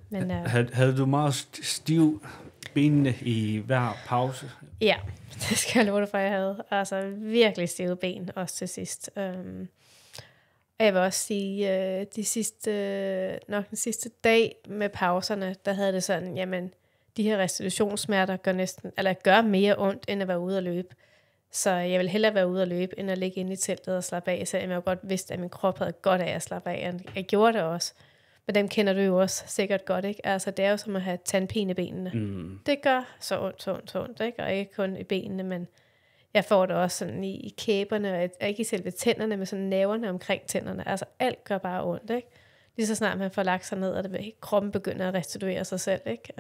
men, havde du meget stiv benene i hver pause? Ja, det skal jeg love dig for, jeg havde. Altså virkelig stive ben, også til sidst. Og jeg vil også sige, den sidste dag med pauserne, der havde det sådan, jamen, de her restitutionssmerter gør mere ondt, end at være ude at løbe. Så jeg vil hellere være ude at løbe, end at ligge inde i teltet og slappe af, selvom jeg jo godt vidste, at min krop havde godt af at slappe af. Jeg gjorde det også. Men dem kender du jo også sikkert godt, ikke? Altså, det er jo som at have tandpine i benene. Det gør så ondt, ikke? Og ikke kun i benene, men jeg får det også sådan i kæberne, og ikke i selve tænderne, men sådan næverne omkring tænderne. Altså, alt gør bare ondt, ikke? Lige så snart man får lagt sig ned, og kroppen begynder at restituere sig selv, ikke?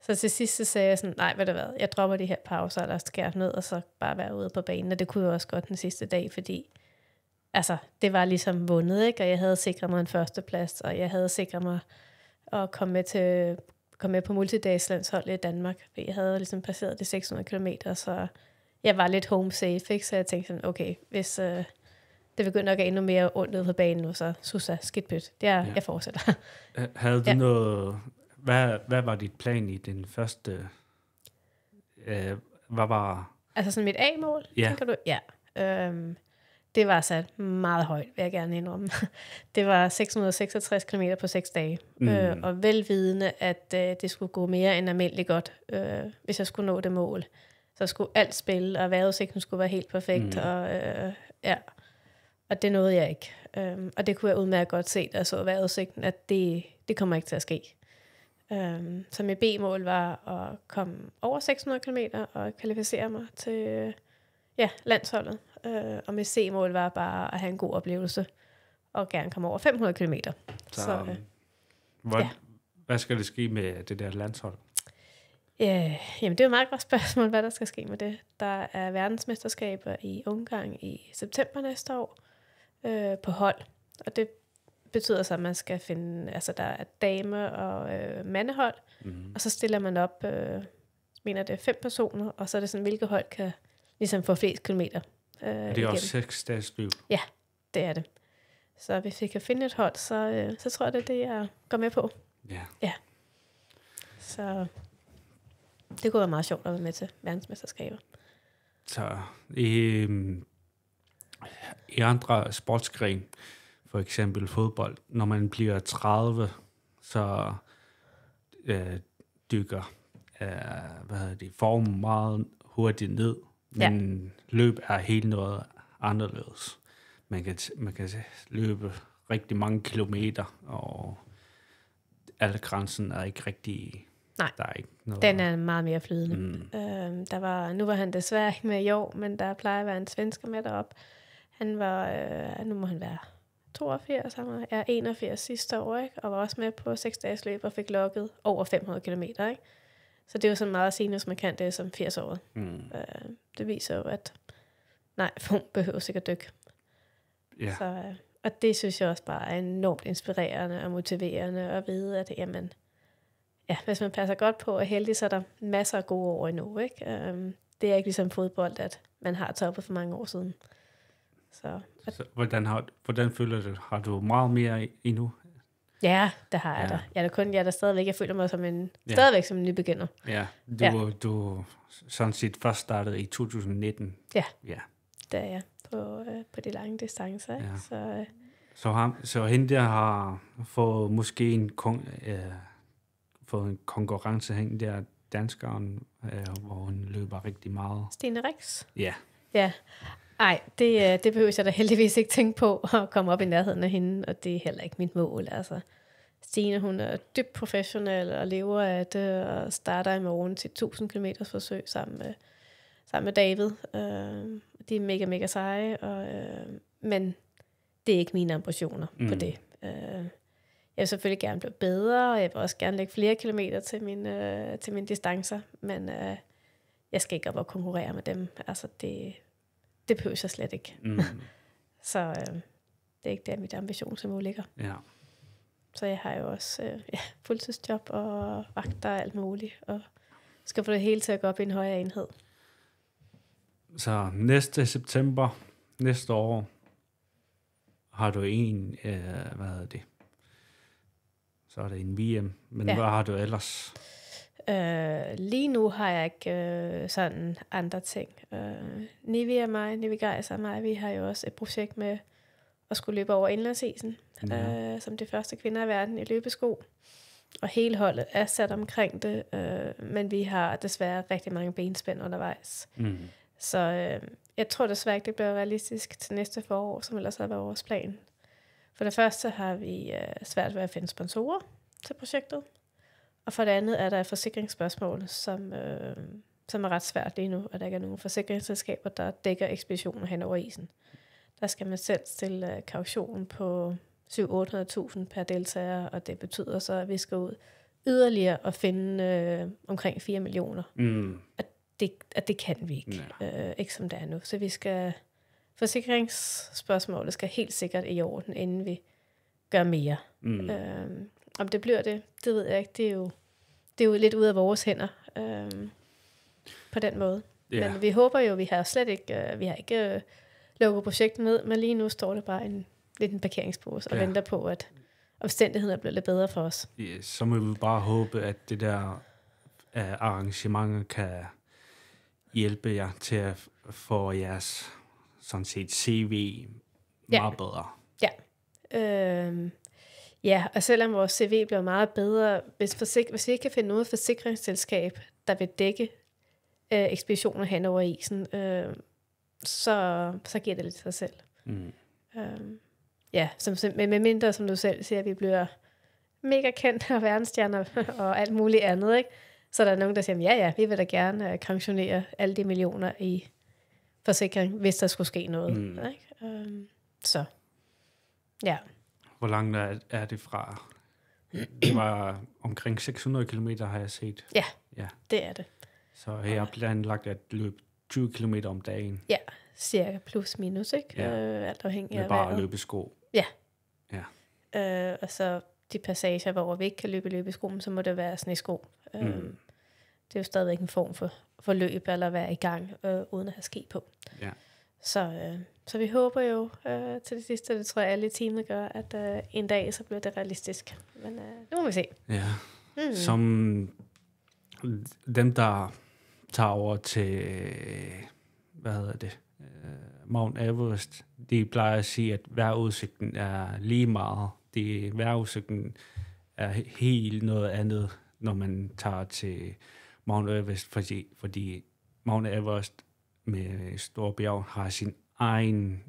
Så til sidst så sagde jeg sådan, nej, ved du hvad, jeg dropper de her pauser, eller skærer ned, og så bare være ude på banen. Og det kunne jeg også godt den sidste dag, fordi altså, det var ligesom vundet, ikke? Og jeg havde sikret mig en førsteplads, og jeg havde sikret mig at komme med på multidagslandsholdet i Danmark. Jeg havde ligesom passeret de 600 kilometer, så jeg var lidt home safe, ikke? Så jeg tænkte sådan, okay, hvis det begynder at gå endnu mere ondt ude på banen nu, så susa, skidt pyt. Jeg fortsætter. Havde du noget... Hvad var dit plan i den første... hvad var... Altså sådan mit A-mål, tænker du? Ja. Det var sat meget højt, vil jeg gerne indrømme. Det var 666 km på 6 dage. Og velvidende, at det skulle gå mere end almindeligt godt, hvis jeg skulle nå det mål. Så skulle alt spille, og vejrudsigten skulle være helt perfekt. Og det nåede jeg ikke. Og det kunne jeg udmærket godt se, da jeg så vejrudsigten, at det kommer ikke til at ske. Så mit B-mål var at komme over 600 km og kvalificere mig til landsholdet. Og mit C-mål var bare at have en god oplevelse og gerne komme over 500 km. Hvad skal det ske med det der landshold? Jamen, det er jo et meget godt spørgsmål, hvad der skal ske med det. Der er verdensmesterskaber i Ungarn i september næste år på hold. Og det betyder så, at man skal finde, altså der er dame- og mandehold, og så stiller man op, mener det er 5 personer, og så er det sådan, hvilke hold kan ligesom få flest kilometer. Det er også 6 dages løb. Ja, det er det. Så hvis vi kan finde et hold, så tror jeg, det er det, jeg går med på. Ja. Så det kunne være meget sjovt at være med til verdensmesterskaber. Så i andre sportsgren, for eksempel fodbold, når man bliver 30, så dykker formen meget hurtigt ned, men løb er helt noget anderledes. Man kan løbe rigtig mange kilometer, og alle grænsen er ikke rigtig... Nej, der er ikke noget. Den er meget mere flydende. Nu var han desværre ikke med i år, men der plejer at være en svensker med derop. Han var, nu må han være 82, han var 81 sidste år, ikke? Og var også med på 6 dages løb og fik lukket over 500 kilometer, ikke? Så det er jo sådan meget sinus, man kan det som 80 år. Det viser jo, at hun behøver sikkert dykke. Ja. Så, og det synes jeg også bare er enormt inspirerende og motiverende at vide, at jamen, hvis man passer godt på og er heldig, så er der masser af gode år endnu, ikke? Det er ikke ligesom fodbold, at man har toppet for mange år siden. Så hvordan føler du? Har du meget mere endnu? Ja, det har jeg da. Jeg føler mig som stadigvæk som en nybegynder. Ja, du sådan set først startede i 2019. Ja. Det er jeg på de lange distancer. Ja. Så hende der har fået måske en konkurrence, hende der danskeren, hvor hun løber rigtig meget. Stine Rix? Ja. Ej, det behøver jeg da heldigvis ikke tænke på at komme op i nærheden af hende, og det er heller ikke mit mål. Altså, Stine, hun er dybt professionel og lever af det, og starter i morgen til 1000 km forsøg sammen med David. De er mega, mega seje, men det er ikke mine ambitioner på det. Jeg vil selvfølgelig gerne blive bedre, og jeg vil også gerne lægge flere kilometer til mine distancer, men jeg skal ikke op og konkurrere med dem. Altså, det behøver jeg slet ikke. Så det er ikke der, mit ambitionsniveau ligger. Ja. Så jeg har jo også fuldtidsjob og vagter og alt muligt, og skal få det hele til at gå op i en højere enhed. Så næste september, næste år, har du så er det en VM, men hvad har du ellers? Lige nu har jeg ikke sådan andre ting. Nivi Geis og mig, vi har jo også et projekt med at skulle løbe over indlandsisen, som de første kvinder i verden i løbesko. Og hele holdet er sat omkring det, men vi har desværre rigtig mange benspænd undervejs. Så jeg tror desværre ikke, det bliver realistisk til næste forår, som ellers har været vores plan. For det første har vi svært ved at finde sponsorer til projektet. Og for det andet er der et forsikringsspørgsmål, som er ret svært lige nu, og der ikke er nogen forsikringsselskaber, der dækker ekspeditioner hen over isen. Der skal man selv stille kaution på 700-800.000 per deltager, og det betyder så, at vi skal ud yderligere og finde omkring 4 millioner. At det kan vi ikke. Ikke som det er nu. Så vi skal... Forsikringsspørgsmålet skal helt sikkert i orden, inden vi gør mere. Om det bliver det ved jeg ikke. Det er jo lidt ud af vores hænder på den måde. Yeah. Men vi håber jo, vi har ikke lukket projektet ned, men lige nu står det bare en parkeringspose og venter på, at omstændighederne bliver lidt bedre for os. Så må vi bare håbe, at det der arrangement kan hjælpe jer til at få jeres sådan set CV meget bedre. Ja, og selvom vores CV bliver meget bedre, hvis vi ikke kan finde noget forsikringsselskab, der vil dække ekspeditioner hen over isen, så giver det lidt sig selv. Med mindre, som du selv siger, at vi bliver mega kendt og verdensstjerner og alt muligt andet, ikke? Så der er nogen, der siger, vi vil da gerne kautionere alle de millioner i forsikring, hvis der skulle ske noget. Ikke? Så, ja. Hvor langt er det fra? Det var omkring 600 kilometer, har jeg set. Ja, det er det. Så jeg har planlagt at løbe 20 kilometer om dagen. Ja, cirka plus minus, ikke? Alt afhængig af bare løbesko. Ja. Og så de passager, hvor vi ikke kan løbe løbeskoen, så må det være snesko. Det er jo stadigvæk en form for løb, eller være i gang, uden at have ski på. Ja. Så vi håber jo til det sidste, det tror jeg alle i teamet gør, at en dag så bliver det realistisk. Men det må vi se. Ja. Som dem, der tager over til, Mount Everest, de plejer at sige, at vejrudsigten er lige meget. Vejrudsigten er helt noget andet, når man tager til Mount Everest, fordi Mount Everest med store bjerg har sin egen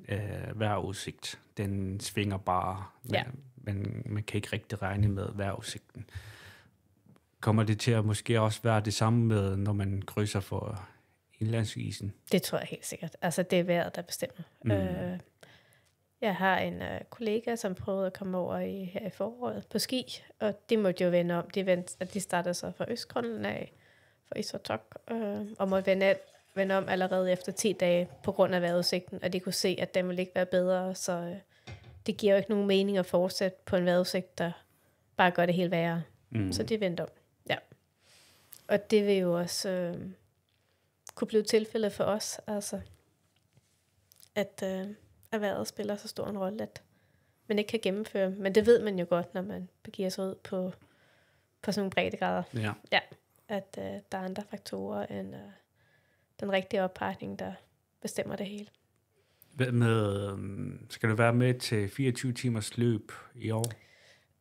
vejrudsigt. Den svinger bare, men man kan ikke rigtig regne med vejrudsigten. Kommer det til at måske også være det samme med, når man krydser for indlandsisen? Det tror jeg helt sikkert. Altså, det er vejret, der bestemmer. Jeg har en kollega, som prøvede at komme over her i foråret på ski, og de måtte jo vende om. De startede så fra Østgrønland af, fra Isartok, og måtte vende om allerede efter 10 dage på grund af vejrudsigten, og de kunne se, at den ville ikke være bedre, så det giver jo ikke nogen mening at fortsætte på en vejrudsigt, der bare gør det helt værre. Så de vendte om. Ja. Og det vil jo også kunne blive tilfældet for os, altså at vejret spiller så stor en rolle, at man ikke kan gennemføre. Men det ved man jo godt, når man begiver sig ud på sådan nogle breddegrader. Ja. At der er andre faktorer end den rigtige oppakning, der bestemmer det hele. Skal du være med til 24 timers løb i år?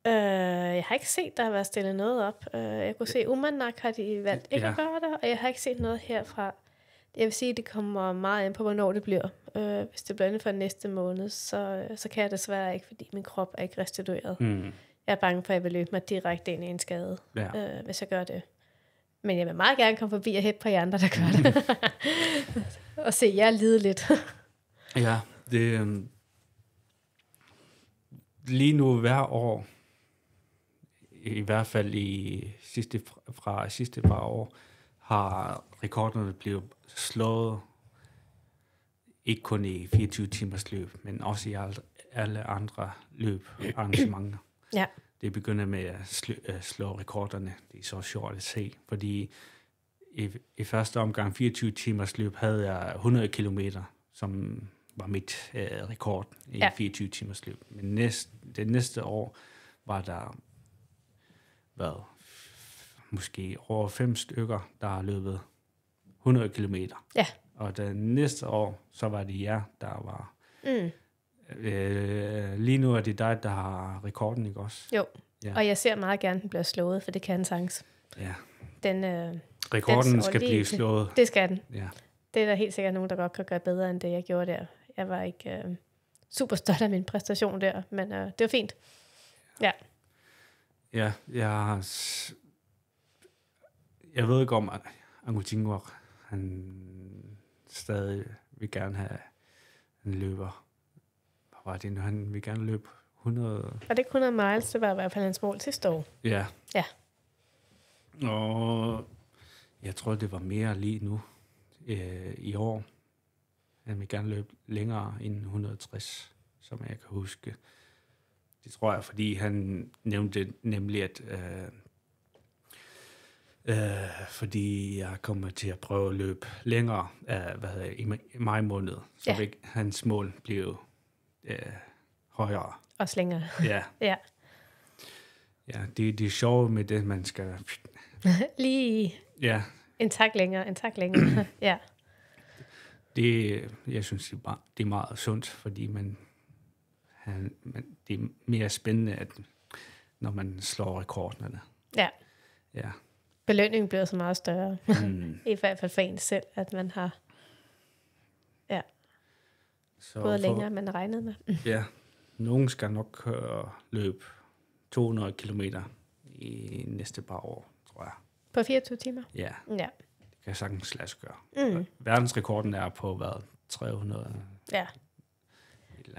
Jeg har ikke set, der har været stillet noget op. Jeg kunne se, Umanak har de valgt ikke at gøre det, og jeg har ikke set noget herfra. Jeg vil sige, at det kommer meget an på, hvornår det bliver. Hvis det bliver inden for næste måned, så kan jeg desværre ikke, fordi min krop er ikke restitueret. Jeg er bange for, at jeg vil løbe mig direkte ind i en skade, hvis jeg gør det. Men jeg vil meget gerne komme forbi og hæppe på jer andre, der gør det. Og se jer lide lidt. Ja, det lige nu hver år, i hvert fald fra sidste par år, har rekorderne blevet slået, ikke kun i 24 timers løb, men også i alle andre arrangementer. Ja. Det begynder med at slå rekorderne. Det er så sjovt at se, fordi i første omgang 24 timers løb havde jeg 100 kilometer, som var mit rekord i 24 timers løb. Men det næste år var der måske over 5 stykker, der har løbet 100 kilometer. Ja. Og det næste år, så var det jer, der var... lige nu er det dig, der har rekorden, ikke også? Jo, og jeg ser meget gerne, den bliver slået, for det kan en chance. Ja. Rekorden skal blive slået. Det skal den. Ja. Det er der helt sikkert nogen, der godt kan gøre bedre, end det jeg gjorde der. Jeg var ikke super stolt af min præstation der, men det var fint. Ja. Ja, jeg ved ikke om Angutinguar, han stadig vil gerne have en løber. Hvad var det nu? Han vil gerne løbe 100... Og det ikke 100 miles, det var i hvert fald hans mål sidste år. Ja. Ja. Og jeg tror, det var mere lige nu i år. Han vil gerne løbe længere end 160, som jeg kan huske. Det tror jeg, fordi han nævnte nemlig, at fordi jeg kommer til at prøve at løbe længere i maj måned, så vil hans mål blive højere. Også længere. Ja. Ja. Ja, det er sjovt med det, man skal... Lige en tak længere. Ja. Jeg synes, det er meget sundt, fordi det er mere spændende, at når man slår rekorderne. Ja. Ja. Belønningen bliver så meget større. I hvert fald for en selv, at man har gået længere, end man regnede med. Ja, nogen skal nok løbe 200 kilometer i næste par år, tror jeg. På 24 timer? Ja. Det kan sagtens lade sig gøre. Verdensrekorden er på, 300? Ja.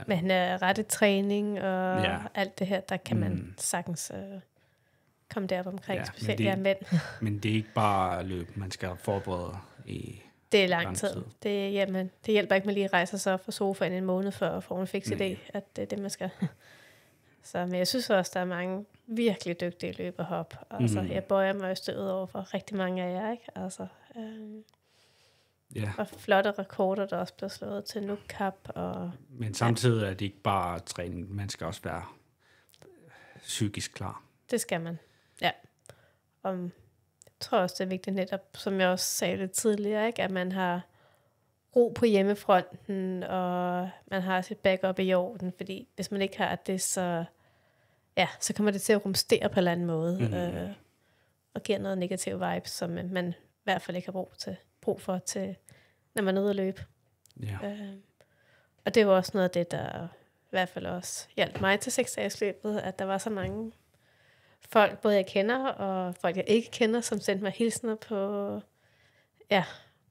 Men rette træning og alt det her, der kan man sagtens komme derop omkring, specielt jer mænd. Men det er ikke bare løb, man skal forberede i det er lang tid. Det hjælper ikke med lige at rejse sig op fra sofaen en måned for at få en fix idé, at det er det, man skal. Så, men jeg synes også, der er mange virkelig dygtige løberhop. Altså, jeg bøjer mig i støvet over for rigtig mange af jer, ikke? Altså, Ja. Og flotte rekorder, der også bliver slået til Nukap. Og Men samtidig er det ikke bare træning. Man skal også være psykisk klar. det skal man. Ja. Og jeg tror også, det er vigtigt netop, som jeg også sagde lidt tidligere, ikke? At man har ro på hjemmefronten, og man har sit backup i orden, fordi hvis man ikke har det, så kommer det til at rumstere på en eller anden måde, og giver noget negativ vibes, som man i hvert fald ikke har brug for, når man er ude at løbe. Ja. Og det var også noget af det, der i hvert fald også hjalp mig til 6-dagesløbet, at der var så mange folk, både jeg kender og folk, jeg ikke kender, som sendte mig hilsner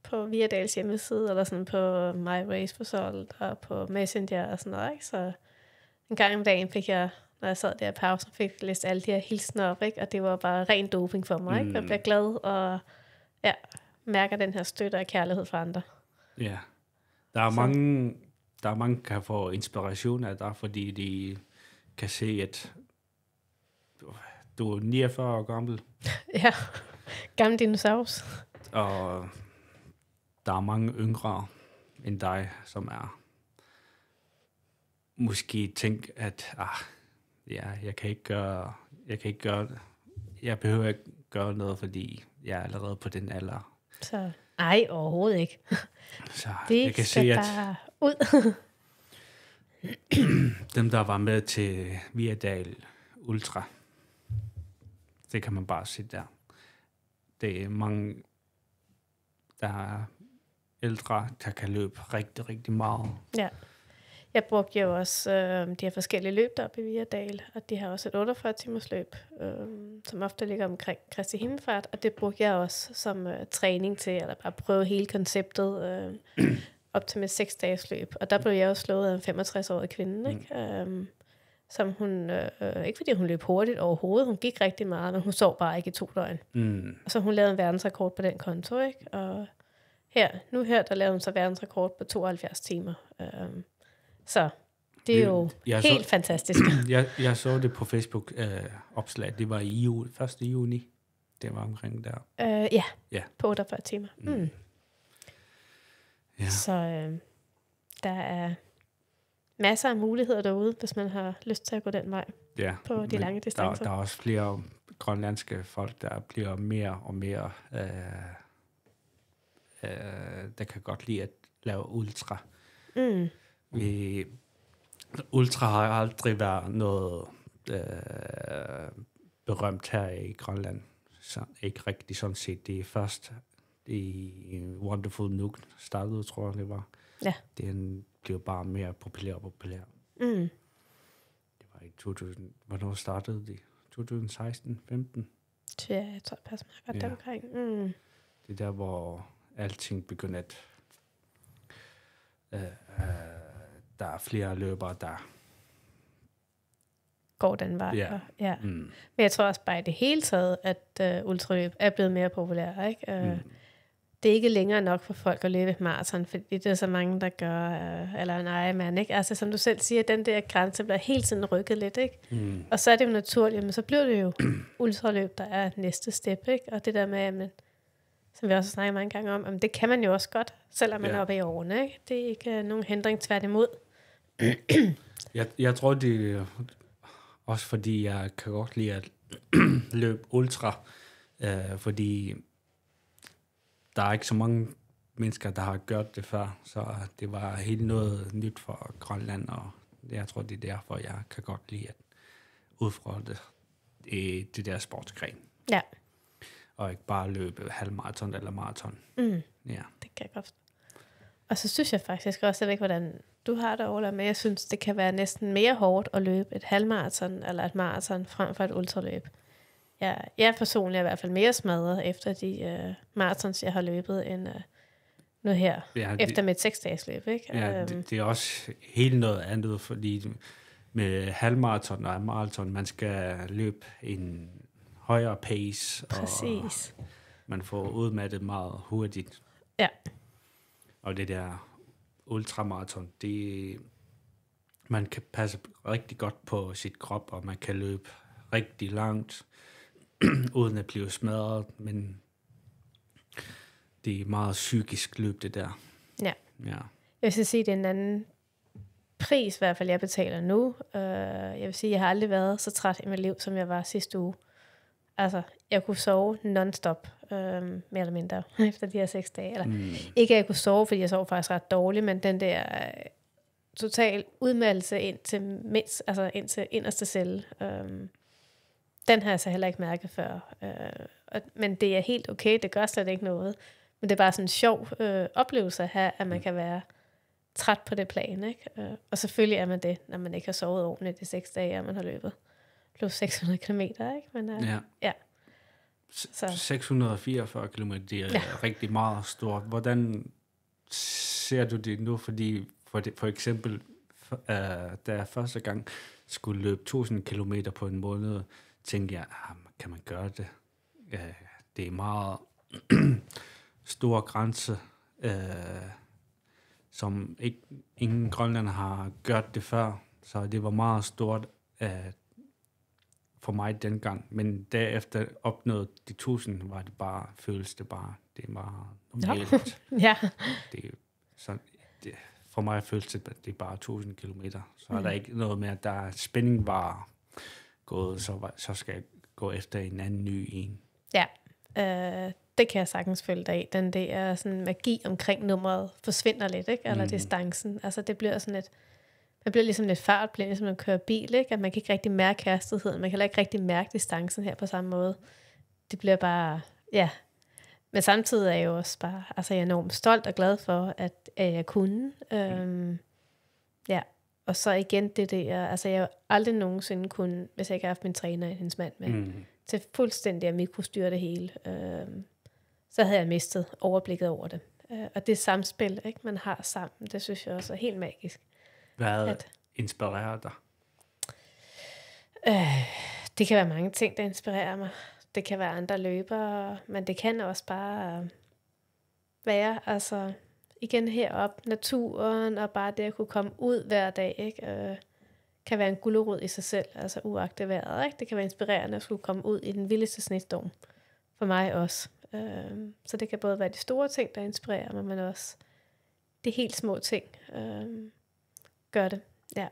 på Viadals hjemmeside, eller sådan på My Race Result, og på Messenger og sådan noget, ikke? Så en gang om dagen fik jeg, når jeg sad der i pausen, fik jeg læst alle de her hilsner op, ikke? Og det var bare ren doping for mig, ikke? Jeg bliver glad og mærker den her støtte og kærlighed fra andre. Ja. Der er mange, kan få inspiration af dig, fordi de kan se, at du er 49 år gammel. Ja, gammel dinosaurus. Og der er mange yngre end dig, som er måske tænke, at jeg kan ikke gøre det. Jeg behøver ikke gøre noget, fordi jeg er allerede på den alder. Så ej, overhovedet ikke. Så det jeg kan skal se, at bare ud. dem, der var med til Viadal Ultra, det kan man bare se der. Det er mange, der er ældre, der kan løbe rigtig, rigtig meget. Ja. Jeg brugte jo også de her forskellige løb deroppe i Viadal, og de har også et 48-timers løb, som ofte ligger omkring Kristi Himmelfart, og det brugte jeg også som træning til, eller bare prøve hele konceptet op til mit 6-dages løb. Og der blev jeg også slået af en 65-årig kvinde, ikke? Som hun, ikke fordi hun løb hurtigt overhovedet, hun gik rigtig meget, men hun sov bare ikke i 2 døgn. Og så hun lavede en verdensrekord på den konto, ikke? Og der lavede hun så verdensrekord på 72 timer. Så det er jo helt fantastisk. Jeg så det på Facebook opslag. Det var i 1. juni. Det var omkring der. På 48 timer. Ja. Så der er masser af muligheder derude, hvis man har lyst til at gå den vej på de lange distancer. Der er også flere grønlandske folk, der bliver mere og mere, der kan godt lide at lave ultra. Ultra har aldrig været noget berømt her i Grønland. Så ikke rigtig sådan set. Det er først i Wonderful Nuuk startede, tror jeg det var. Ja. Den blev bare mere populær. Det var i 2000. Hvornår startede det? 2016, 15? Ja, jeg tror, det passer mig godt deromkring. Det er der, hvor alting begynder at der er flere løbere, der går den vej. Ja. Men jeg tror også bare i det hele taget, at ultraløb er blevet mere populær, ikke? Det er ikke længere nok for folk at løbe et maraton, fordi det er så mange, der gør, eller en Ironman, ikke? Altså som du selv siger, den der grænse bliver hele tiden rykket lidt, ikke? Og så er det jo naturligt, men så bliver det jo ultraløb, der er næste step, ikke? Og det der med, men, som vi også har snakket mange gange om, det kan man jo også godt, selvom man er oppe i årene, ikke? Det er ikke nogen hindring, tværtimod. Jeg tror, det er også fordi, jeg kan godt lide at løbe ultra, fordi der er ikke så mange mennesker, der har gjort det før, så det var helt noget nyt for Grønland, og jeg tror, det er derfor, jeg kan godt lide at udfordre det der sportsgren. Ja. Og ikke bare løbe halvmaraton eller maraton. Ja. Det kan jeg godt. Og så synes jeg faktisk også, jeg ved ikke, hvordan du har det, Ola, men jeg synes, det kan være næsten mere hårdt at løbe et halvmaraton eller et maraton frem for et ultraløb. Jeg personligt er i hvert fald mere smadret efter de maratons, jeg har løbet, end nu her, efter mit 6-dages løb. Ikke? Ja, det er også helt noget andet, fordi med halvmaraton og maraton, man skal løbe en højere pace, Præcis. Og man får udmattet meget hurtigt. Ja. Og det der ultramaraton, man kan passe rigtig godt på sit krop, og man kan løbe rigtig langt, uden at blive smadret, men det er meget psykisk løb, det der. Ja. Ja. Jeg vil sige, det er en anden pris, i hvert fald, jeg betaler nu. Jeg vil sige, jeg har aldrig været så træt i mit liv, som jeg var sidste uge. Altså, jeg kunne sove non-stop, mere eller mindre, efter de her 6 dage. Eller, ikke at jeg kunne sove, fordi jeg sov faktisk ret dårligt, men den der total udmeldelse ind til inderste celle, den har jeg så heller ikke mærket før. Men det er helt okay, det gør slet ikke noget. Men det er bare sådan en sjov oplevelse at have, at man kan være træt på det plan, ikke? Og selvfølgelig er man det, når man ikke har sovet ordentligt i 6 dage, og man har løbet plus 600 kilometer, ikke? Men, ja. Så 644 kilometer, det er rigtig meget stort. Hvordan ser du det nu? Fordi for eksempel, da jeg første gang skulle løbe 1000 kilometer på en måned, tænkte jeg, kan man gøre det? Det er meget stor grænse, som ingen grønlænder har gjort det før. Så det var meget stort for mig dengang. Men derefter opnåede de 1000, var det bare, føles det bare, det er meget normalt. Ja. For mig føles det, at det er bare 1000 kilometer. Så er der ikke noget med, at der er spænding bare gået, så skal jeg gå efter en anden ny en. Ja, det kan jeg sagtens følge dig i. Den der sådan magi omkring nummeret forsvinder lidt, ikke? Eller distancen. Altså det bliver sådan lidt, man bliver ligesom lidt fartblind, ligesom man kører bil, ikke? At man kan ikke rigtig mærke hastigheden, man kan heller ikke rigtig mærke distancen her på samme måde. Det bliver bare, ja. Men samtidig er jeg jo også bare, altså jeg er enormt stolt og glad for, at jeg kunne. Ja, og så igen det der, altså jeg har aldrig nogensinde kunne, hvis jeg ikke har haft min træner og hendes mand med, til fuldstændig at mikrostyre det hele, så havde jeg mistet overblikket over det. Og det samspil, ikke, man har sammen, det synes jeg også er helt magisk. Hvad inspirerer dig? Det kan være mange ting, der inspirerer mig. Det kan være andre løbere, men det kan også bare være, altså igen herop, naturen, og bare det at kunne komme ud hver dag, ikke? Kan være en gulerod i sig selv, altså uagtet vejret, ikke? Det kan være inspirerende at skulle komme ud i den vildeste snestorm, for mig også. Så det kan både være de store ting, der inspirerer mig, men også de helt små ting gør det, ja.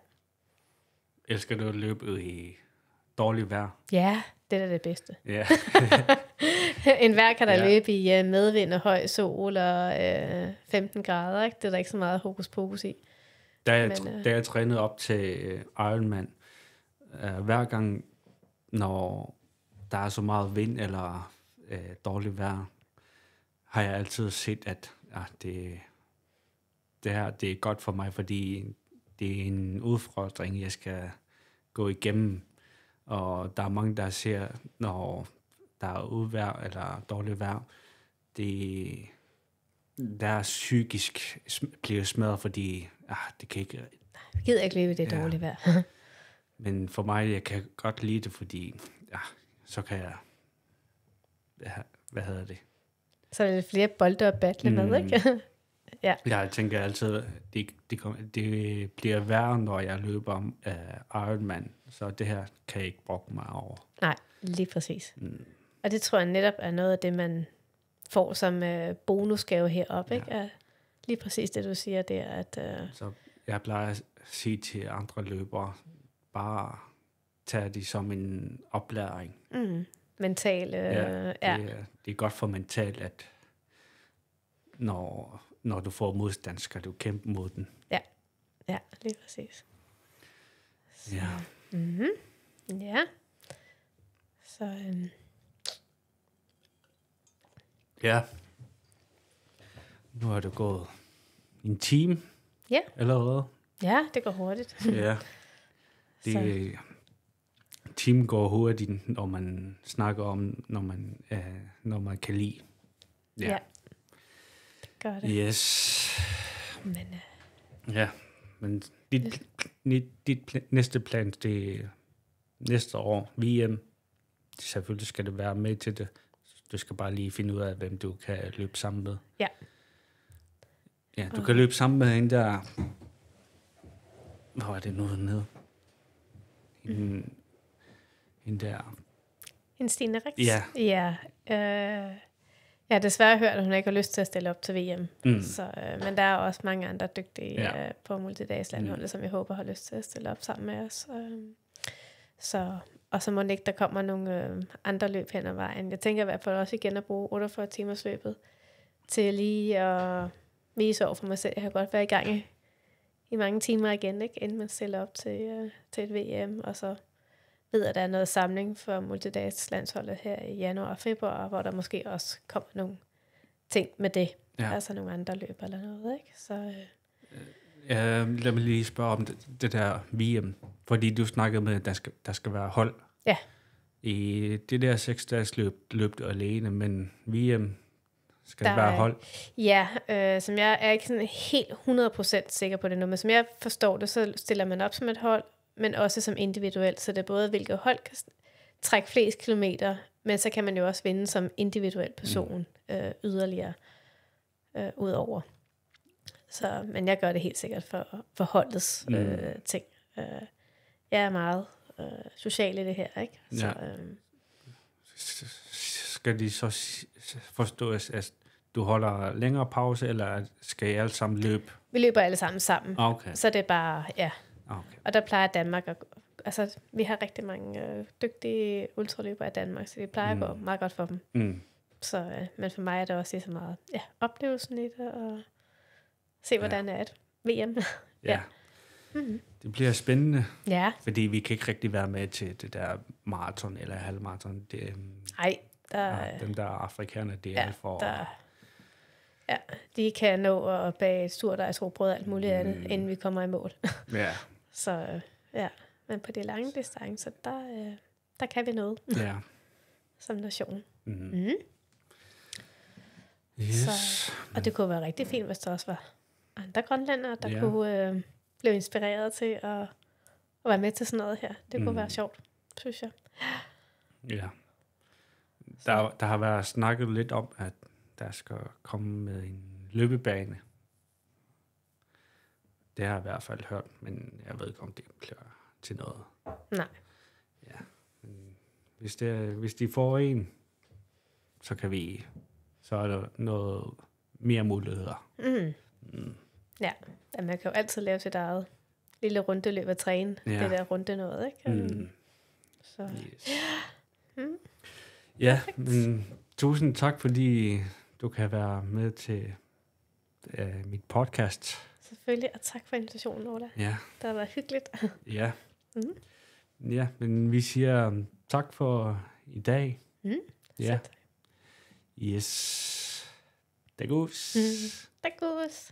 Elsker du at løbe i dårligt vejr? Ja, det er det bedste. Ja. En vejr kan der løbe i medvind og høj sol og 15 grader, ikke? Det er der ikke så meget hokus pokus i. Da jeg trænede op til Ironman, hver gang, når der er så meget vind eller dårligt vejr, har jeg altid set, at det her det er godt for mig, fordi det er en udfordring, jeg skal gå igennem. Og der er mange, der ser, når der er uvejr eller dårligt vejr, der er psykisk bliver smadret, fordi det kan ikke... Jeg gider ikke leve i det dårlige vejr. Men for mig, jeg kan godt lide det, fordi så kan jeg... Hvad hedder det? Så er det flere bolde at battle med, ikke? Ja. Jeg tænker altid, det bliver værre, når jeg løber Ironman, så det her kan jeg ikke brokke mig over. Nej, lige præcis. Og det tror jeg netop er noget af det, man får som bonusgave heroppe, ikke? Er lige præcis det, du siger, det er, at... Så jeg plejer at sige til andre løbere, bare tage det som en oplæring. Mental, det er godt for mental, at når du får modstand, skal du kæmpe mod den. Ja, lige præcis. Så, ja. Ja. Så, Ja. Nu har det gået en time. Ja. Allerede. Ja, det går hurtigt. Ja. Timen går hurtigt, når man snakker om, når man kan lide. Ja. Det gør det. Yes. Men, ja, men dit næste plan, det er næste år, VM. Selvfølgelig skal det være med til det. Du skal bare lige finde ud af, hvem du kan løbe sammen med. Ja. Ja, du kan løbe sammen med en der... Hvor er det nu dernede? En der... En Stine Rix? Ja. Ja. Jeg Jeg har desværre hørt, at hun ikke har lyst til at stille op til VM. Så, men der er også mange andre dygtige på multidagslandholdet, som jeg håber har lyst til at stille op sammen med os. Og så må det ikke, der kommer nogle andre løb hen ad vejen. Jeg tænker i hvert fald også igen at bruge 48 timers løbet til lige at vise over for mig selv. Jeg har godt været i gang i mange timer igen, ikke? Inden man stiller op til et VM. Og så ved jeg, at der er noget samling for multidagslandsholdet her i januar og februar, hvor der måske også kommer nogle ting med det. Ja. Altså nogle andre løb eller noget, ikke? Så, lad mig lige spørge om det der VM. Fordi du snakkede med, at der skal være hold. Ja. I det der 6-dages løb du alene, men VM skal der være hold? Ja, som jeg er ikke sådan helt 100% sikker på det nu, men som jeg forstår det, så stiller man op som et hold, men også som individuelt, så det er både, hvilket hold kan trække flest kilometer, men så kan man jo også vinde som individuel person yderligere udover. Så, men jeg gør det helt sikkert for holdets ting. Jeg er meget social i det her, ikke? Så, skal de så forstå, at du holder længere pause, eller skal I alle sammen løbe? Vi løber alle sammen. Okay. Så det er bare, Okay. Og der plejer Danmark altså, vi har rigtig mange dygtige ultraløbere i Danmark, så det plejer at gå meget godt for dem. Så, men for mig er det også lige så meget oplevelsen i det, og se, hvordan er et VM. Ja. Det bliver spændende, fordi vi kan ikke rigtig være med til det der maraton eller halvmaraton. Nej, dem der afrikanere, det er for... de kan nå at bage surdejsrugbrød og alt muligt andet, inden vi kommer i mål. Ja. Så men på de lange distancer, der kan vi noget. Ja. Som nation. Yes. Så, og det kunne være rigtig fint, hvis der også var andre grønlændere, der kunne blive inspireret til at være med til sådan noget her. Det kunne være sjovt, synes jeg. Ja. Der har været snakket lidt om, at der skal komme med en løbebane. Det har jeg i hvert fald hørt, men jeg ved ikke, om det bliver til noget. Nej. Ja. Men hvis de får en, så kan vi... Så er der noget mere muligheder. Ja, man kan jo altid lave sit eget lille rundeløb at træne. Det der runde noget, ikke? Så. Yes. Ja, men tusind tak, fordi du kan være med til mit podcast. Selvfølgelig, og tak for invitationen, Ola. Ja. Det har været hyggeligt. Ja. Ja, men vi siger tak for i dag. Ja. Yes. Det er godt. Det er godt.